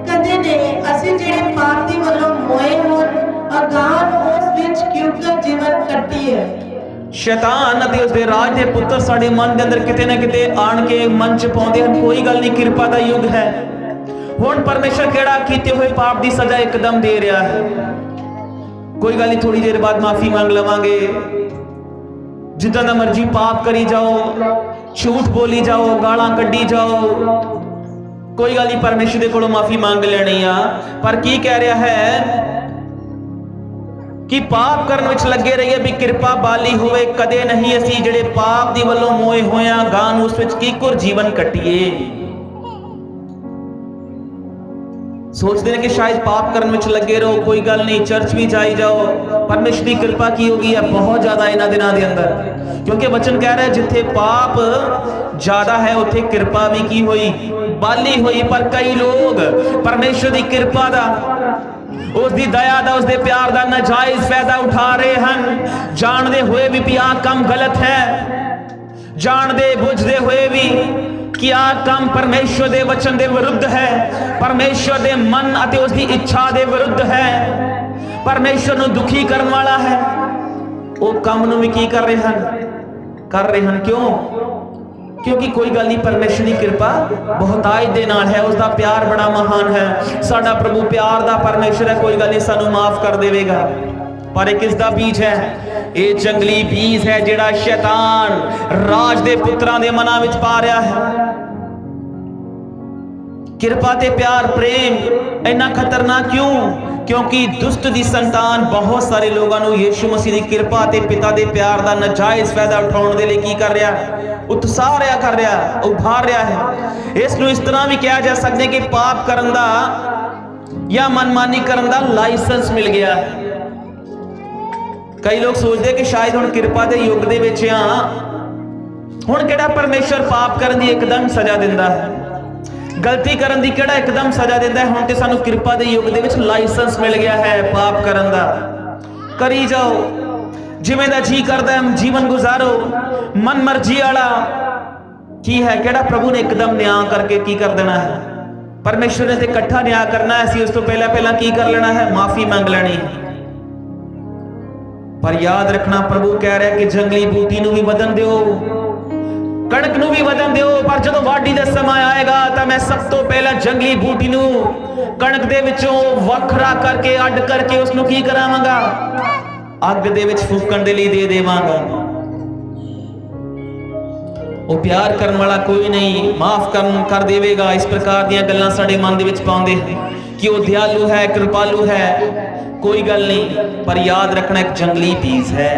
[SPEAKER 2] ਕਦੇ ਨਹੀਂ। ਅਸੀਂ ਜਿਹੜੇ ਪਾਪ ਦੀ ਵੱਲੋਂ ਮੋਏ ਹੋਣ ਅਗਾਂਹ ਉਸ ਵਿੱਚ ਕਿਉਂਕਿ ਜੀਵਨ ਕੱਟੀਏ।
[SPEAKER 1] शैतान अते उसदे राज दे पुत्र साडे मन दे अंदर किते ना किते आण के मन च पाउंदे हन, कोई गल नहीं, किरपा दा युग है। हुण परमेश्वर किहड़ा कीते हुए पाप दी सजा एकदम दे रहा है। कोई गल नहीं, थोड़ी देर बाद माफी मांग लवांगे। जिद्दां दा मर्जी पाप करी जाओ, झूठ बोली जाओ, गालां कड्डी जाओ, कोई गल नहीं, परमेश्वर दे कोलों माफी मांग लेनी आ। पर की कह रहा है कि पाप करन विच लगे रहिए भी किरपा बाली होवे कदे नहीं। असी जिहड़े पाप दी वल्लों मोए होया गां उस विच कीकुर जीवन कट्टिए। सोचते हैं कि शायद पाप करन विच लगे रहो, कोई गल नहीं, चर्च भी जाई जाओ। परमेश्वर की कृपा की होगी है बहुत ज्यादा इन्हां दिनां दे अंदर, क्योंकि वचन कह रहा है जिथे पाप ज्यादा है उथे कृपा भी की हुई, बाली हुई। पर कई लोग परमेश्वर की कृपा दा, उसकी दया दा, उसके प्यार दा नाजायज फायदा उठा रहे हैं, जानते हुए भी कि आ काम गलत है, जानते बुझते हुए भी कि आ काम परमेश्वर दे वचन दे विरुद्ध है, परमेश्वर दे मन अते उसकी इच्छा दे विरुद्ध है, परमेश्वर नूं दुखी करने वाला है। वो काम नूं भी की कर रहे हैं, क्यों? क्योंकि कोई गल नहीं, परमेश्वर की कृपा बहुतायत दे नाल है, उसका प्यार बड़ा महान है। साडा प्रभु प्यार दा परमेश्वर है, कोई गल नहीं, सानू माफ कर देवेगा। पर ये किसदा बीज है? ये जंगली बीज है जिहड़ा शैतान राज दे पुत्रां दे मनां विच पा रहा है। कृपा ते प्यार प्रेम इन्ना खतरनाक क्यों? क्योंकि दुष्ट दी संतान बहुत सारे लोगों को यीशु मसीह की कृपा ते पिता दे प्यार दा नाजायज फायदा उठाउण दे लई की कर रहा है? उत्साह रहा कर रहा, उभार रहा है। इसनूं इस तरह भी कहा जा सकता है कि पाप करन दा या मनमानी करन दा लाइसेंस मिल गया है। कई लोग सोचते कि शायद हुण कृपा दे युग दे विच हुण किहड़ा परमेश्वर पाप करन दी एकदम सजा दिंदा है, गलती करन दी किहड़ा एकदम सजा दिंदा है। हुण ते सानू कृपा दे युग दे विच लाइसेंस मिल गया है पाप करन दा। करी जाओ जिवें दा जी करदा है, जीवन गुजारो मन मर्जी वाला। की है किहड़ा प्रभु ने एकदम न्याय करके की कर देना है? परमेश्वर ने ते इकट्ठा न्याय करना है, असीं उस तो पहला की कर लेना है? माफी मंग लेनी। पर याद रखना, प्रभु कह रहा है कि जंगली बूटी नूं भी वधन दिओ, कणक नूं भी वधन दिओ, पर जदों वाढी दा समय आएगा तो मैं सब तो पहला जंगली बूटी नूं कणक दे विचों वखरा करके अड करके उसनूं की करावांगा? अग दे विच फूकण दे लई दे देवांगा। वो प्यार करने वाला कोई नहीं, माफ कर देवेगा। इस प्रकार दी गल्लां साडे मन दे विच पाउंदे कि वो दयालु है, कृपालु है, कोई गल नहीं। पर याद रखना एक जंगली बीज है।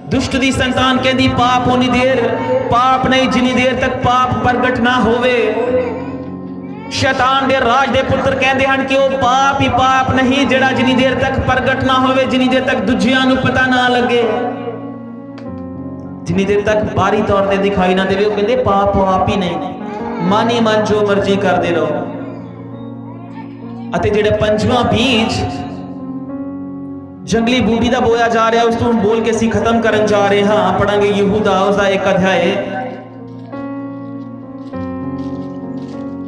[SPEAKER 1] दुष्ट दी संतान कहती पाप होनी देर पाप नहीं जिनी देर तक पाप प्रगट ना होवे। शैतान दे राज दे पुत्र कहते हैं कि वो पाप ही पाप नहीं जिहड़ा जिनी देर तक प्रगट ना होवे, जिनी देर तक दूजियां नूं पता ना लगे, जिनी देर तक बाहरी तौर ते दिखाई ना देवे। वो कहते पाप पाप ही नहीं, मन ही मन जो मर्जी करते रहो। अते जिहड़ा पंजवां बीज जंगली बूटी दा बोया जा रहा है, उसको हम बोल के असीं खत्म करन जा रहे हाँ। पढ़ांगे यहूदा उसका 1 अध्याय,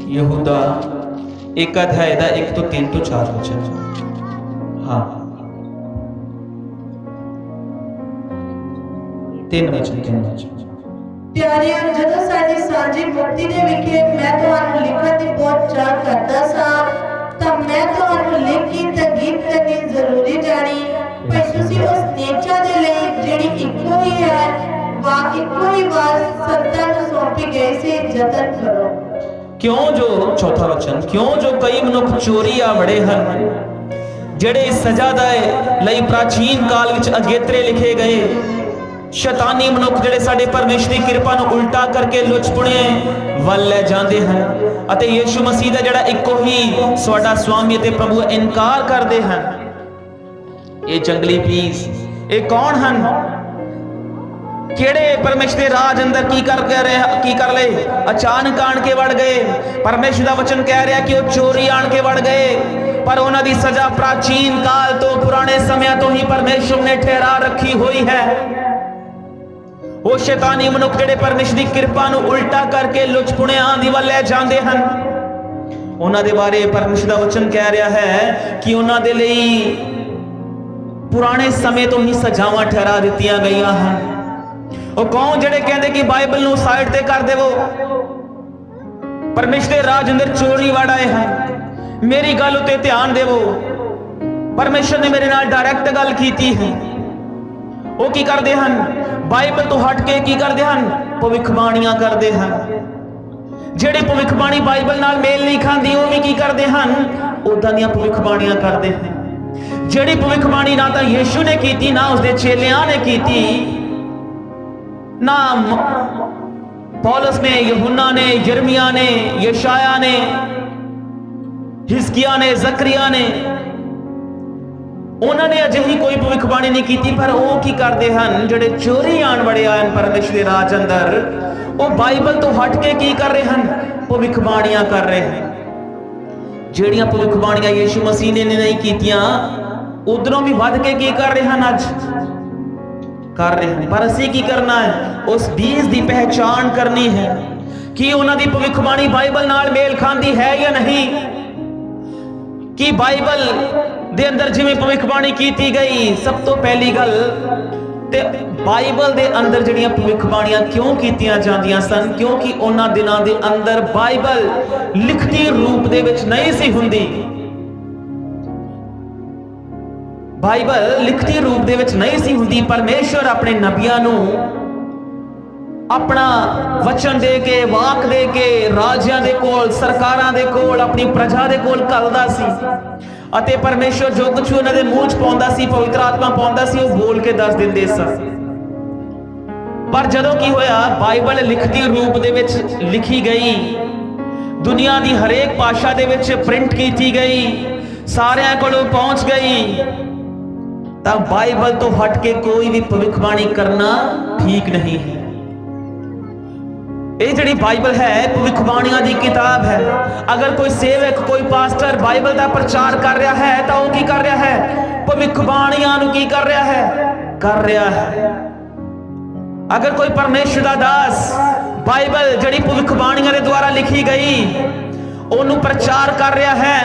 [SPEAKER 1] यहूदा 1 अध्याय दा 1 तो 3 तो 4 वचन। हाँ 3 वचन कहना
[SPEAKER 2] प्यारियों, ਜਦੋਂ ਸਾਡੀ ਸਾਂਝੀ ਮੁਕਤੀ ਦੇ ਵਿਖੇ ਮੈਂ ਤੁਹਾਨੂੰ ਲਿਖਣ ਦੀ ਬਹੁਤ ਚਾਹ ਕਰਦਾ ਸਾਂ, ਤਾਂ ਮੈਂ ਤੁਹਾਨੂੰ ਲਿਖ ਕੇ ਤਾਕੀਦ ਕਰਨੀ ਜ਼ਰੂਰੀ ਜਾਣੀ ਕਿ ਤੁਸੀਂ ਉਸ ਨੇਚਾ ਦੇ ਲਈ ਜਿਹੜੀ ਇੱਕੋ ਹੀ ਹੈ ਇੱਕੋ ਹੀ ਵਾਰ ਸੰਤਾਂ ਨੂੰ ਸੌਂਪੀ ਗਈ ਸੀ ਯਤਨ ਕਰੋ।
[SPEAKER 1] क्यों जो चौथा वचन, क्यों जो कई मनुख चोरी आ बड़े हैं, जेड़े सजा दे लई प्राचीन काल विच अगेतरे लिखे गए। शैतानी मनुख जेड़े साडे परमेश्वर की कृपा नूं उल्टा करके लुचपुणे वल ले जांदे हैं अते यीशु मसीह दा जेड़ा इक्को ही साडा स्वामी ते प्रभु इनकार करदे हैं। ये जंगली बीज ये कौन हैं? केड़े परमेश्वर के राज अंदर की कर ले? अचानक आण के वड़ गए। परमेश्वर का वचन कह रहा कि वो चोरी आण के वड़ गए, पर उन्हां दी सजा प्राचीन काल तो पुराने समय तो ही परमेश्वर ने ठहरा रखी हुई है। वो शैतानी मनुख जेड़े परमेश्वर की कृपा नूं उल्टा करके लुचपुणियां दी वल ले जांदे हन, उन्हां दे बारे परमेश्वर का वचन कह रहा है कि उन्हां दे लई पुराने समय तो ही सजावां ठहरा दित्तियां गईयां हन। वो कौन जेड़े कहते कि बाइबल नूं साइड ते कर देवो, परमेश्वर राज अंदर चोरी वड़ आए हैं। मेरी गल उत्ते ध्यान देवो, परमेश्वर ने मेरे नाल डायरेक्ट गल कीती है। वो की करते हैं? बाइबल तो हट के की करते हैं? भविखबाणियां करते हैं। जेड़ी भविखबाणी बाइबल नाल मेल नहीं खाती वो भी की करते हैं? उदां दीयां भविखबाणियां करते हैं। जेड़ी भविखबाणी ना तो यीशु ने की ना उसके चेलियां ने की, ना पौलुस ने, यूहन्ना ने, यिर्मयाह ने, यशायाह ने, हिजकिय्याह ने, जकरिया ने, उन्होंने अजिही कोई भविखबाणी नहीं की। पर वो की करते हैं? जेड़े चोरी आन बड़े आए परमेश्वर राज अंदर, वो बाइबल तो हट के की कर रहे हैं? भविखबाणियां कर रहे हैं। जेड़ियां भविखबाणियां यीशु मसीह ने नहीं कीतियां, उधरों भी वध के की कर रहे हैं? अज कर रहे हैं। पर असीं की करना है? उस बीज की पहचान करनी है कि उन्हां दी भविखबाणी बाइबल नाल मेल खांदी है या नहीं। कि बाइबल दे अंदर जिवें भविखबाणी कीती गई, सब तो पहली गल ਤੇ ਬਾਈਬਲ ਦੇ ਅੰਦਰ ਜਿਹੜੀਆਂ ਭਵਿੱਖਬਾਣੀਆਂ ਕਿਉਂ ਕੀਤੀਆਂ ਜਾਂਦੀਆਂ ਸਨ? ਕਿਉਂਕਿ ਉਹਨਾਂ ਦਿਨਾਂ ਦੇ ਅੰਦਰ ਬਾਈਬਲ ਲਿਖਤੀ ਰੂਪ ਦੇ ਵਿੱਚ ਨਹੀਂ ਸੀ ਹੁੰਦੀ। ਬਾਈਬਲ ਲਿਖਤੀ ਰੂਪ ਦੇ ਵਿੱਚ ਨਹੀਂ ਸੀ ਹੁੰਦੀ। ਪਰਮੇਸ਼ਵਰ ਆਪਣੇ ਨਬੀਆਂ ਨੂੰ ਆਪਣਾ ਵਚਨ ਦੇ ਕੇ, ਵਾਕ ਦੇ ਕੇ ਰਾਜਿਆਂ ਦੇ ਕੋਲ, ਸਰਕਾਰਾਂ ਦੇ ਕੋਲ, ਆਪਣੀ ਪ੍ਰਜਾ ਦੇ ਕੋਲ ਘੱਲਦਾ ਸੀ ਅਤੇ ਪਰਮੇਸ਼ਵਰ ਜੋ ਕੁਝ ਉਹਨਾਂ ਦੇ ਮੂੰਹ 'ਚ ਪਾਉਂਦਾ ਸੀ, ਪਵਿੱਤਰ ਆਤਮਾ ਪਾਉਂਦਾ ਸੀ, ਉਹ ਬੋਲ ਕੇ ਦੱਸ ਦਿੰਦੇ ਸਨ। ਪਰ ਜਦੋਂ ਕੀ ਹੋਇਆ, ਬਾਈਬਲ ਲਿਖਤੀ ਰੂਪ ਦੇ ਵਿੱਚ ਲਿਖੀ ਗਈ, ਦੁਨੀਆ ਦੀ ਹਰੇਕ ਭਾਸ਼ਾ ਦੇ ਵਿੱਚ ਪ੍ਰਿੰਟ ਕੀਤੀ ਗਈ, ਸਾਰਿਆਂ ਕੋਲੋਂ ਪਹੁੰਚ ਗਈ, ਤਾਂ ਬਾਈਬਲ ਤੋਂ ਹਟ ਕੇ ਕੋਈ ਵੀ ਭਵਿੱਖਬਾਣੀ ਕਰਨਾ ਠੀਕ ਨਹੀਂ ਹੈ। ਇਹ ਜਿਹੜੀ ਬਾਈਬਲ ਹੈ ਭਵਿੱਖਬਾਣੀਆਂ ਦੀ ਕਿਤਾਬ ਹੈ। ਅਗਰ ਕੋਈ ਸੇਵਕ, ਕੋਈ ਪਾਸਟਰ ਬਾਈਬਲ ਦਾ ਪ੍ਰਚਾਰ ਕਰ ਰਿਹਾ ਹੈ ਤਾਂ ਉਹ ਕੀ ਕਰ ਰਿਹਾ ਹੈ? ਭਵਿੱਖਬਾਣੀਆਂ ਨੂੰ ਕੀ ਕਰ ਰਿਹਾ ਹੈ? ਕਰ ਰਿਹਾ ਹੈ। ਅਗਰ ਕੋਈ ਪਰਮੇਸ਼ਰ ਦਾ ਦਾਸ ਬਾਈਬਲ ਜਿਹੜੀ ਭਵਿੱਖਬਾਣੀਆਂ ਦੇ ਦੁਆਰਾ ਲਿਖੀ ਗਈ ਉਹਨੂੰ ਪ੍ਰਚਾਰ ਕਰ ਰਿਹਾ ਹੈ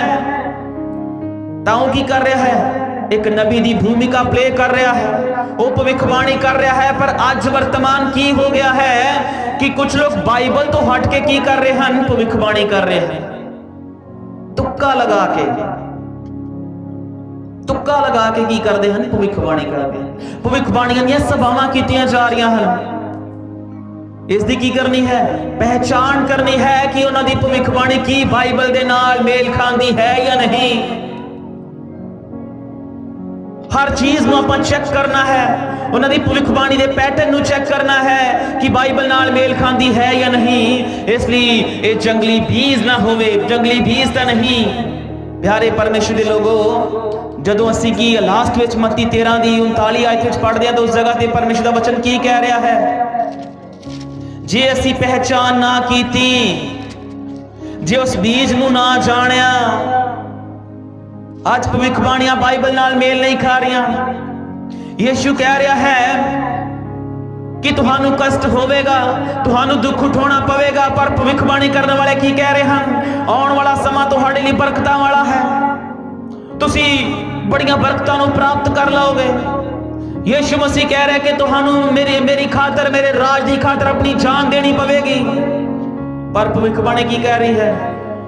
[SPEAKER 1] ਤਾਂ ਉਹ ਕੀ ਕਰ ਰਿਹਾ ਹੈ? ਇੱਕ ਨਬੀ ਦੀ ਭੂਮਿਕਾ ਪਲੇ ਕਰ ਰਿਹਾ ਹੈ, ਉਹ ਭਵਿੱਖਬਾਣੀ ਕਰ ਰਿਹਾ ਹੈ। ਪਰ ਅੱਜ ਵਰਤਮਾਨ ਕੀ ਹੋ ਗਿਆ ਹੈ ਕਿ ਕੁਝ ਲੋਕ ਬਾਈਬਲ ਤੋਂ ਹਟ ਕੇ ਕੀ ਕਰ ਰਹੇ ਹਨ? ਭਵਿੱਖਬਾਣੀ ਕਰ ਰਹੇ ਹਨ। ਤੁੱਕਾ ਲਗਾ ਕੇ ਕੀ ਕਰਦੇ ਹਨ? ਭਵਿੱਖਬਾਣੀ ਕਰਦੇ ਹਨ। ਭਵਿੱਖਬਾਣੀਆਂ ਦੀਆਂ ਸਭਾਵਾਂ ਕੀਤੀਆਂ ਜਾ ਰਹੀਆਂ ਹਨ। ਇਸ ਦੀ ਕੀ ਕਰਨੀ ਹੈ? ਪਹਿਚਾਣ ਕਰਨੀ ਹੈ ਕਿ ਉਹਨਾਂ ਦੀ ਭਵਿੱਖਬਾਣੀ ਕੀ ਬਾਈਬਲ ਦੇ ਨਾਲ ਮੇਲ ਖਾਂਦੀ ਹੈ ਜਾਂ ਨਹੀਂ। ਹਰ ਚੀਜ਼ ਨੂੰ ਆਪਾਂ ਚੈੱਕ ਕਰਨਾ ਹੈ, ਉਹਨਾਂ ਦੀ ਭਵਿੱਖਬਾਣੀ ਦੇ ਪੈਟਰਨ ਨੂੰ ਚੈੱਕ ਕਰਨਾ ਹੈ ਕਿ ਬਾਈਬਲ ਨਾਲ ਮੇਲ ਖਾਂਦੀ ਹੈ ਜਾਂ ਨਹੀਂ। ਇਸ ਲਈ ਇਹ ਜੰਗਲੀ ਬੀਜ ਨਾ ਹੋਵੇ, ਜੰਗਲੀ ਬੀਜ ਤਾਂ ਨਹੀਂ। ਪਿਆਰੇ ਪਰਮੇਸ਼ਰ ਦੇ ਲੋਗੋ, ਜਦੋਂ ਅਸੀਂ ਕੀ ਲਾਸਟ ਵਿੱਚ ਮੱਤੀ 13 ਦੀ 39 ਆਇਤ ਵਿੱਚ ਪੜ੍ਹਦੇ ਹਾਂ ਤਾਂ ਉਸ ਜਗ੍ਹਾ ਤੇ ਪਰਮੇਸ਼ਰ ਦਾ ਵਚਨ ਕੀ ਕਹਿ ਰਿਹਾ ਹੈ? ਜੇ ਅਸੀਂ ਪਹਿਚਾਨ ਨਾ ਕੀਤੀ, ਜੇ ਉਸ ਬੀਜ ਨੂੰ ਨਾ ਜਾਣਿਆ, ਅੱਜ ਭਵਿੱਖਬਾਣੀਆਂ ਬਾਈਬਲ ਨਾਲ ਮੇਲ ਨਹੀਂ ਖਾ ਰਹੀਆਂ। ਯਿਸੂ ਕਹਿ ਰਿਹਾ ਹੈ ਕਿ ਤੁਹਾਨੂੰ ਕਸ਼ਟ ਹੋਵੇਗਾ, ਤੁਹਾਨੂੰ ਦੁੱਖ ਉਠਾਉਣਾ ਪਵੇਗਾ, ਪਰ ਭਵਿੱਖਬਾਣੀ ਕਰਨ ਵਾਲੇ ਕੀ ਕਹਿ ਰਹੇ ਹਨ? ਆਉਣ ਵਾਲਾ ਸਮਾਂ ਤੁਹਾਡੇ ਲਈ ਬਰਕਤਾਂ ਵਾਲਾ ਹੈ, ਤੁਸੀਂ ਬੜੀਆਂ ਬਰਕਤਾਂ ਨੂੰ ਪ੍ਰਾਪਤ ਕਰ ਲਓਗੇ। ਯਿਸੂ ਮਸੀਹ ਕਹਿ ਰਿਹਾ ਕਿ ਤੁਹਾਨੂੰ ਮੇਰੀ ਖਾਤਰ, ਮੇਰੇ ਰਾਜ ਦੀ ਖਾਤਰ ਆਪਣੀ ਜਾਨ ਦੇਣੀ ਪਵੇਗੀ। ਪਰ ਭਵਿੱਖਬਾਣੀ ਕੀ ਕਹਿ ਰਹੀ ਹੈ?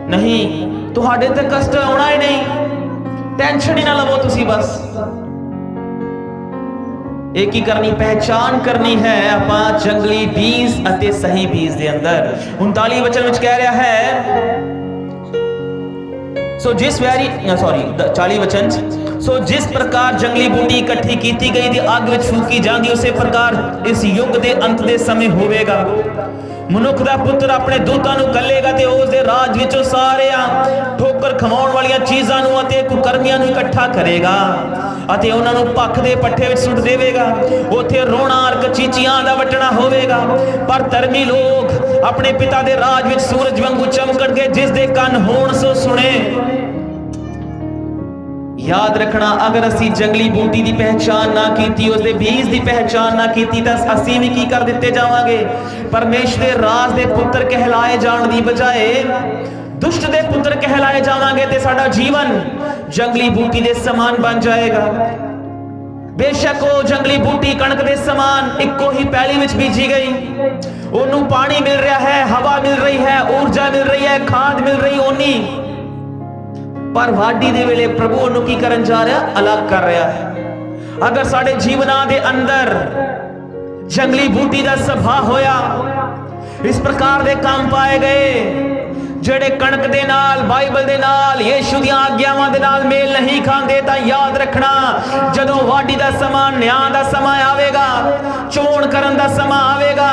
[SPEAKER 1] ਨਹੀਂ, ਤੁਹਾਡੇ ਤੇ ਕਸ਼ਟ ਆਉਣਾ ਹੀ ਨਹੀਂ, ਟੈਨਸ਼ਨ ਹੀ ਨਾ ਲਵੋ ਤੁਸੀਂ। ਬਸ ਇਹ ਕੀ ਕਰਨੀ? ਪਹਿਚਾਨ ਕਰਨੀ ਹੈ ਆਪਾਂ ਜੰਗਲੀ ਬੀਜ ਅਤੇ ਸਹੀ ਬੀਜ ਦੇ ਅੰਦਰ। 39 ਵਚਨ ਵਿੱਚ ਕਹਿ ਰਿਹਾ ਹੈ, ਸੋ ਜਿਸ ਪ੍ਰਕਾਰ ਜੰਗਲੀ ਬੂਟੀ ਇਕੱਠੀ ਕੀਤੀ ਗਈ ਤੇ ਅੱਗ ਵਿੱਚ ਫੂਕੀ ਜਾਂਦੀ, ਉਸੇ ਪ੍ਰਕਾਰ ਇਸ ਯੁੱਗ ਦੇ ਅੰਤ ਦੇ ਸਮੇਂ ਹੋਵੇਗਾ। ਮਨੁੱਖ ਦਾ ਪੁੱਤਰ ਆਪਣੇ ਦੂਤਾਂ ਨੂੰ ਕੱਲੇਗਾ ਤੇ ਉਸ ਦੇ ਰਾਜ ਵਿੱਚੋਂ ਸਾਰਿਆਂ ਠੋਕਰ ਖਵਾਉਣ ਵਾਲੀਆਂ ਚੀਜ਼ਾਂ ਨੂੰ ਅਤੇ ਕੁਕਰਮੀਆਂ ਨੂੰ ਇਕੱਠਾ ਕਰੇਗਾ ਅਤੇ ਉਹਨਾਂ ਨੂੰ ਭੱਖ ਦੇ ਪੱਠੇ ਵਿੱਚ ਸੁੱਟ ਦੇਵੇਗਾ। ਉੱਥੇ ਰੋਣਾ ਔਰ ਚੀਚੀਆਂ ਦਾ ਵੱਟਣਾ ਹੋਵੇਗਾ। ਪਰ ਧਰਮੀ ਲੋਕ ਆਪਣੇ ਪਿਤਾ ਦੇ ਰਾਜ ਵਿੱਚ ਸੂਰਜ ਵਾਂਗੂ ਚਮਕਣਗੇ। ਜਿਸ ਦੇ ਕੰਨ ਹੋਣ ਸੋ ਸੁਣੇ। याद रखना, अगर असी जंगली बूटी की पहचान ना की, उसके बीज की पहचान ना की, तो असी भी की कर दिते जावांगे? परमेश्वर के राज के पुत्र कहलाए जाने की बजाय दुष्ट के पुत्र कहलाए जावांगे ते साडा जीवन जंगली बूटी के समान बन जाएगा। बेशक वो जंगली बूटी कणक के समान इको ही पैली विच बीजी गई, ओनू पानी मिल रहा है, हवा मिल रही है, ऊर्जा मिल रही है, खाद मिल रही ओनी, पर वाडी दे वेले प्रभु ओनू की करन जा रहा? अलग कर रहा है। अगर साडे जीवनां दे अंदर जंगली बूटी का सभा होया, इस प्रकार दे काम पाए गए जेड़े कणक दे नाल, बाइबल दे नाल, यीशु दी आग्यावां दे नाल मेल नहीं खांदे, तां याद रखना जदों वाडी दा समां, न्याय दा समां आवेगा, चोण करन दा समां आवेगा,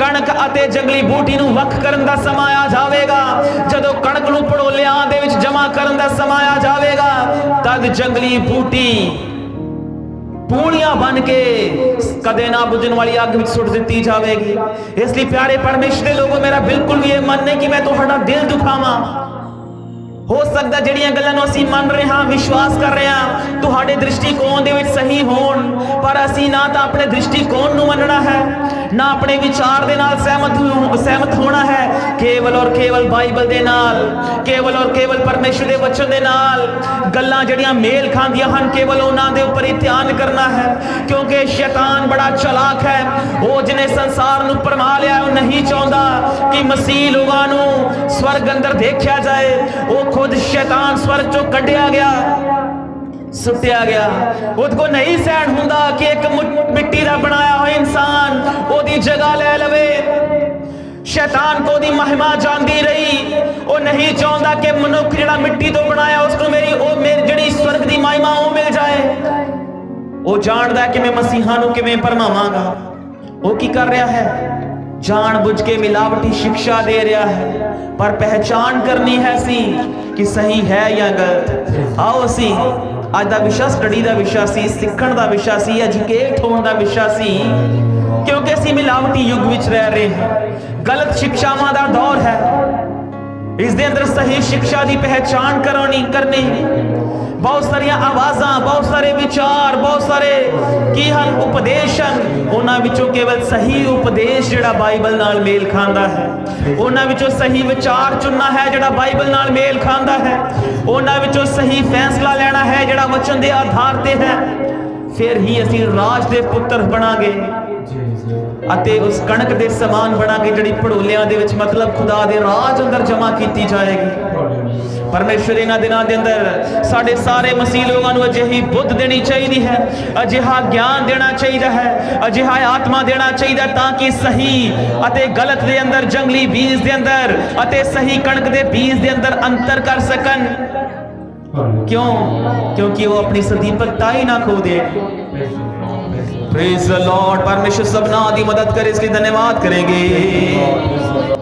[SPEAKER 1] कणक अते जंगली बूटी नूं वख करन दा समां आ जावेगा, जदों कणक नूं पड़ोलियां दे विच जमा करन दा समां आ जावेगा, तद जंगली बूटी पूड़ियां बन के कदे ना बुझन वाली अग में सुट दी जाएगी। इसलिए प्यारे परमेश्वर के लोगों, मेरा बिल्कुल भी ये मन नहीं कि मैं तुहाडा दिल दुखावां, ਹੋ ਸਕਦਾ ਜਿਹੜੀਆਂ ਗੱਲਾਂ ਨੂੰ ਅਸੀਂ ਮੰਨ ਰਹੇ ਹਾਂ, ਵਿਸ਼ਵਾਸ ਕਰ ਰਹੇ ਹਾਂ, ਤੁਹਾਡੇ ਦ੍ਰਿਸ਼ਟੀਕੋਣ ਦੇ ਵਿੱਚ ਸਹੀ ਹੋਣ, ਪਰ ਅਸੀਂ ਨਾ ਤਾਂ ਆਪਣੇ ਦ੍ਰਿਸ਼ਟੀਕੋਣ ਨੂੰ ਮੰਨਣਾ ਹੈ, ਨਾ ਆਪਣੇ ਵਿਚਾਰ ਦੇ ਨਾਲ ਸਹਿਮਤ ਹੋਣਾ ਹੈ। ਕੇਵਲ ਔਰ ਕੇਵਲ ਬਾਈਬਲ ਦੇ ਨਾਲ, ਕੇਵਲ ਔਰ ਕੇਵਲ ਪਰਮੇਸ਼ਰ ਦੇ ਵਚਨ ਦੇ ਨਾਲ ਗੱਲਾਂ ਜਿਹੜੀਆਂ ਮੇਲ ਖਾਂਦੀਆਂ ਹਨ, ਕੇਵਲ ਉਹਨਾਂ ਦੇ ਉੱਪਰ ਹੀ ਧਿਆਨ ਕਰਨਾ ਹੈ। ਕਿਉਂਕਿ ਸ਼ੈਤਾਨ ਬੜਾ ਚਲਾਕ ਹੈ। ਉਹ ਜਿਹਨੇ ਸੰਸਾਰ ਨੂੰ ਪਰਮਾ ਲਿਆ, ਉਹ ਨਹੀਂ ਚਾਹੁੰਦਾ ਕਿ ਮਸੀਹ ਲੋਕਾਂ ਨੂੰ ਸਵਰਗ ਅੰਦਰ ਦੇਖਿਆ ਜਾਏ। ਉਹ खुद शैतान स्वर्ग चो कढ़िया गया, सुटिया गया। उसको नहीं सहन हुंदा कि एक मिट्टी का बनाया हुआ इंसान ओदी जगह ले लवे। शैतान को ओदी महिमा जानती रही। वो नहीं चाहता कि मनुख जिहड़ा मिट्टी तो बनाया उसको मेरी जिहड़ी स्वर्ग की महिमा वो मिल जाए। वो जानता है कि मैं मसीहा नूं किवें भरमावांगा। वो की कर रहा है? जानबूझ के मिलावटी शिक्षा दे रहा है। पर पहचान करनी है सी कि सही है या गलत। आओ असी अज दा विषा स्टडी का विषा सी, सीखण का विषा सी, एजुकेट होने का विषा सी। क्योंकि असी मिलावटी युग विच रह रहे हैं, गलत शिक्षावां दा दौर है। इस दे अंदर सही शिक्षा की पहचान करनी बहुत सारिया आवाज़ां, बहुत सारे विचार, बहुत सारे की हन उपदेश हन। उन्हां विचों केवल सही उपदेश जिहड़ा बाइबल नाल मेल खांदा है, उन्हां विचों सही विचार चुनना है जिहड़ा बाइबल नाल मेल खांदा है, उन्हां विचों सही फैसला लेना है जिहड़ा वचन दे आधार ते है। फिर ही असीं राज दे पुत्र बनांगे ਅਤੇ उस कणक दे समान बनांगे जिहड़ी भड़ोलियां दे विच मतलब खुदा दे राज अंदर जमा कीती जाएगी। परमेश्वर इन्हां दिनां दे अंदर साडे सारे मसीह लोगां नूं अजिही बुद्ध देनी चाहिदी है, अजिहा ज्ञान देना चाहिदा है, अजिहा आत्मा देना चाहिदा ताकि सही अते गलत दे अंदर, जंगली बीज दे अंदर अते सही कणक दे बीज दे अंदर अंतर कर सकन। क्यों? क्योंकि वो अपनी सदीपकता ही ना खो दे। Praise the Lord. परमेश्वर सबना दी मदद करे, इसकी धन्यवाद करेंगे।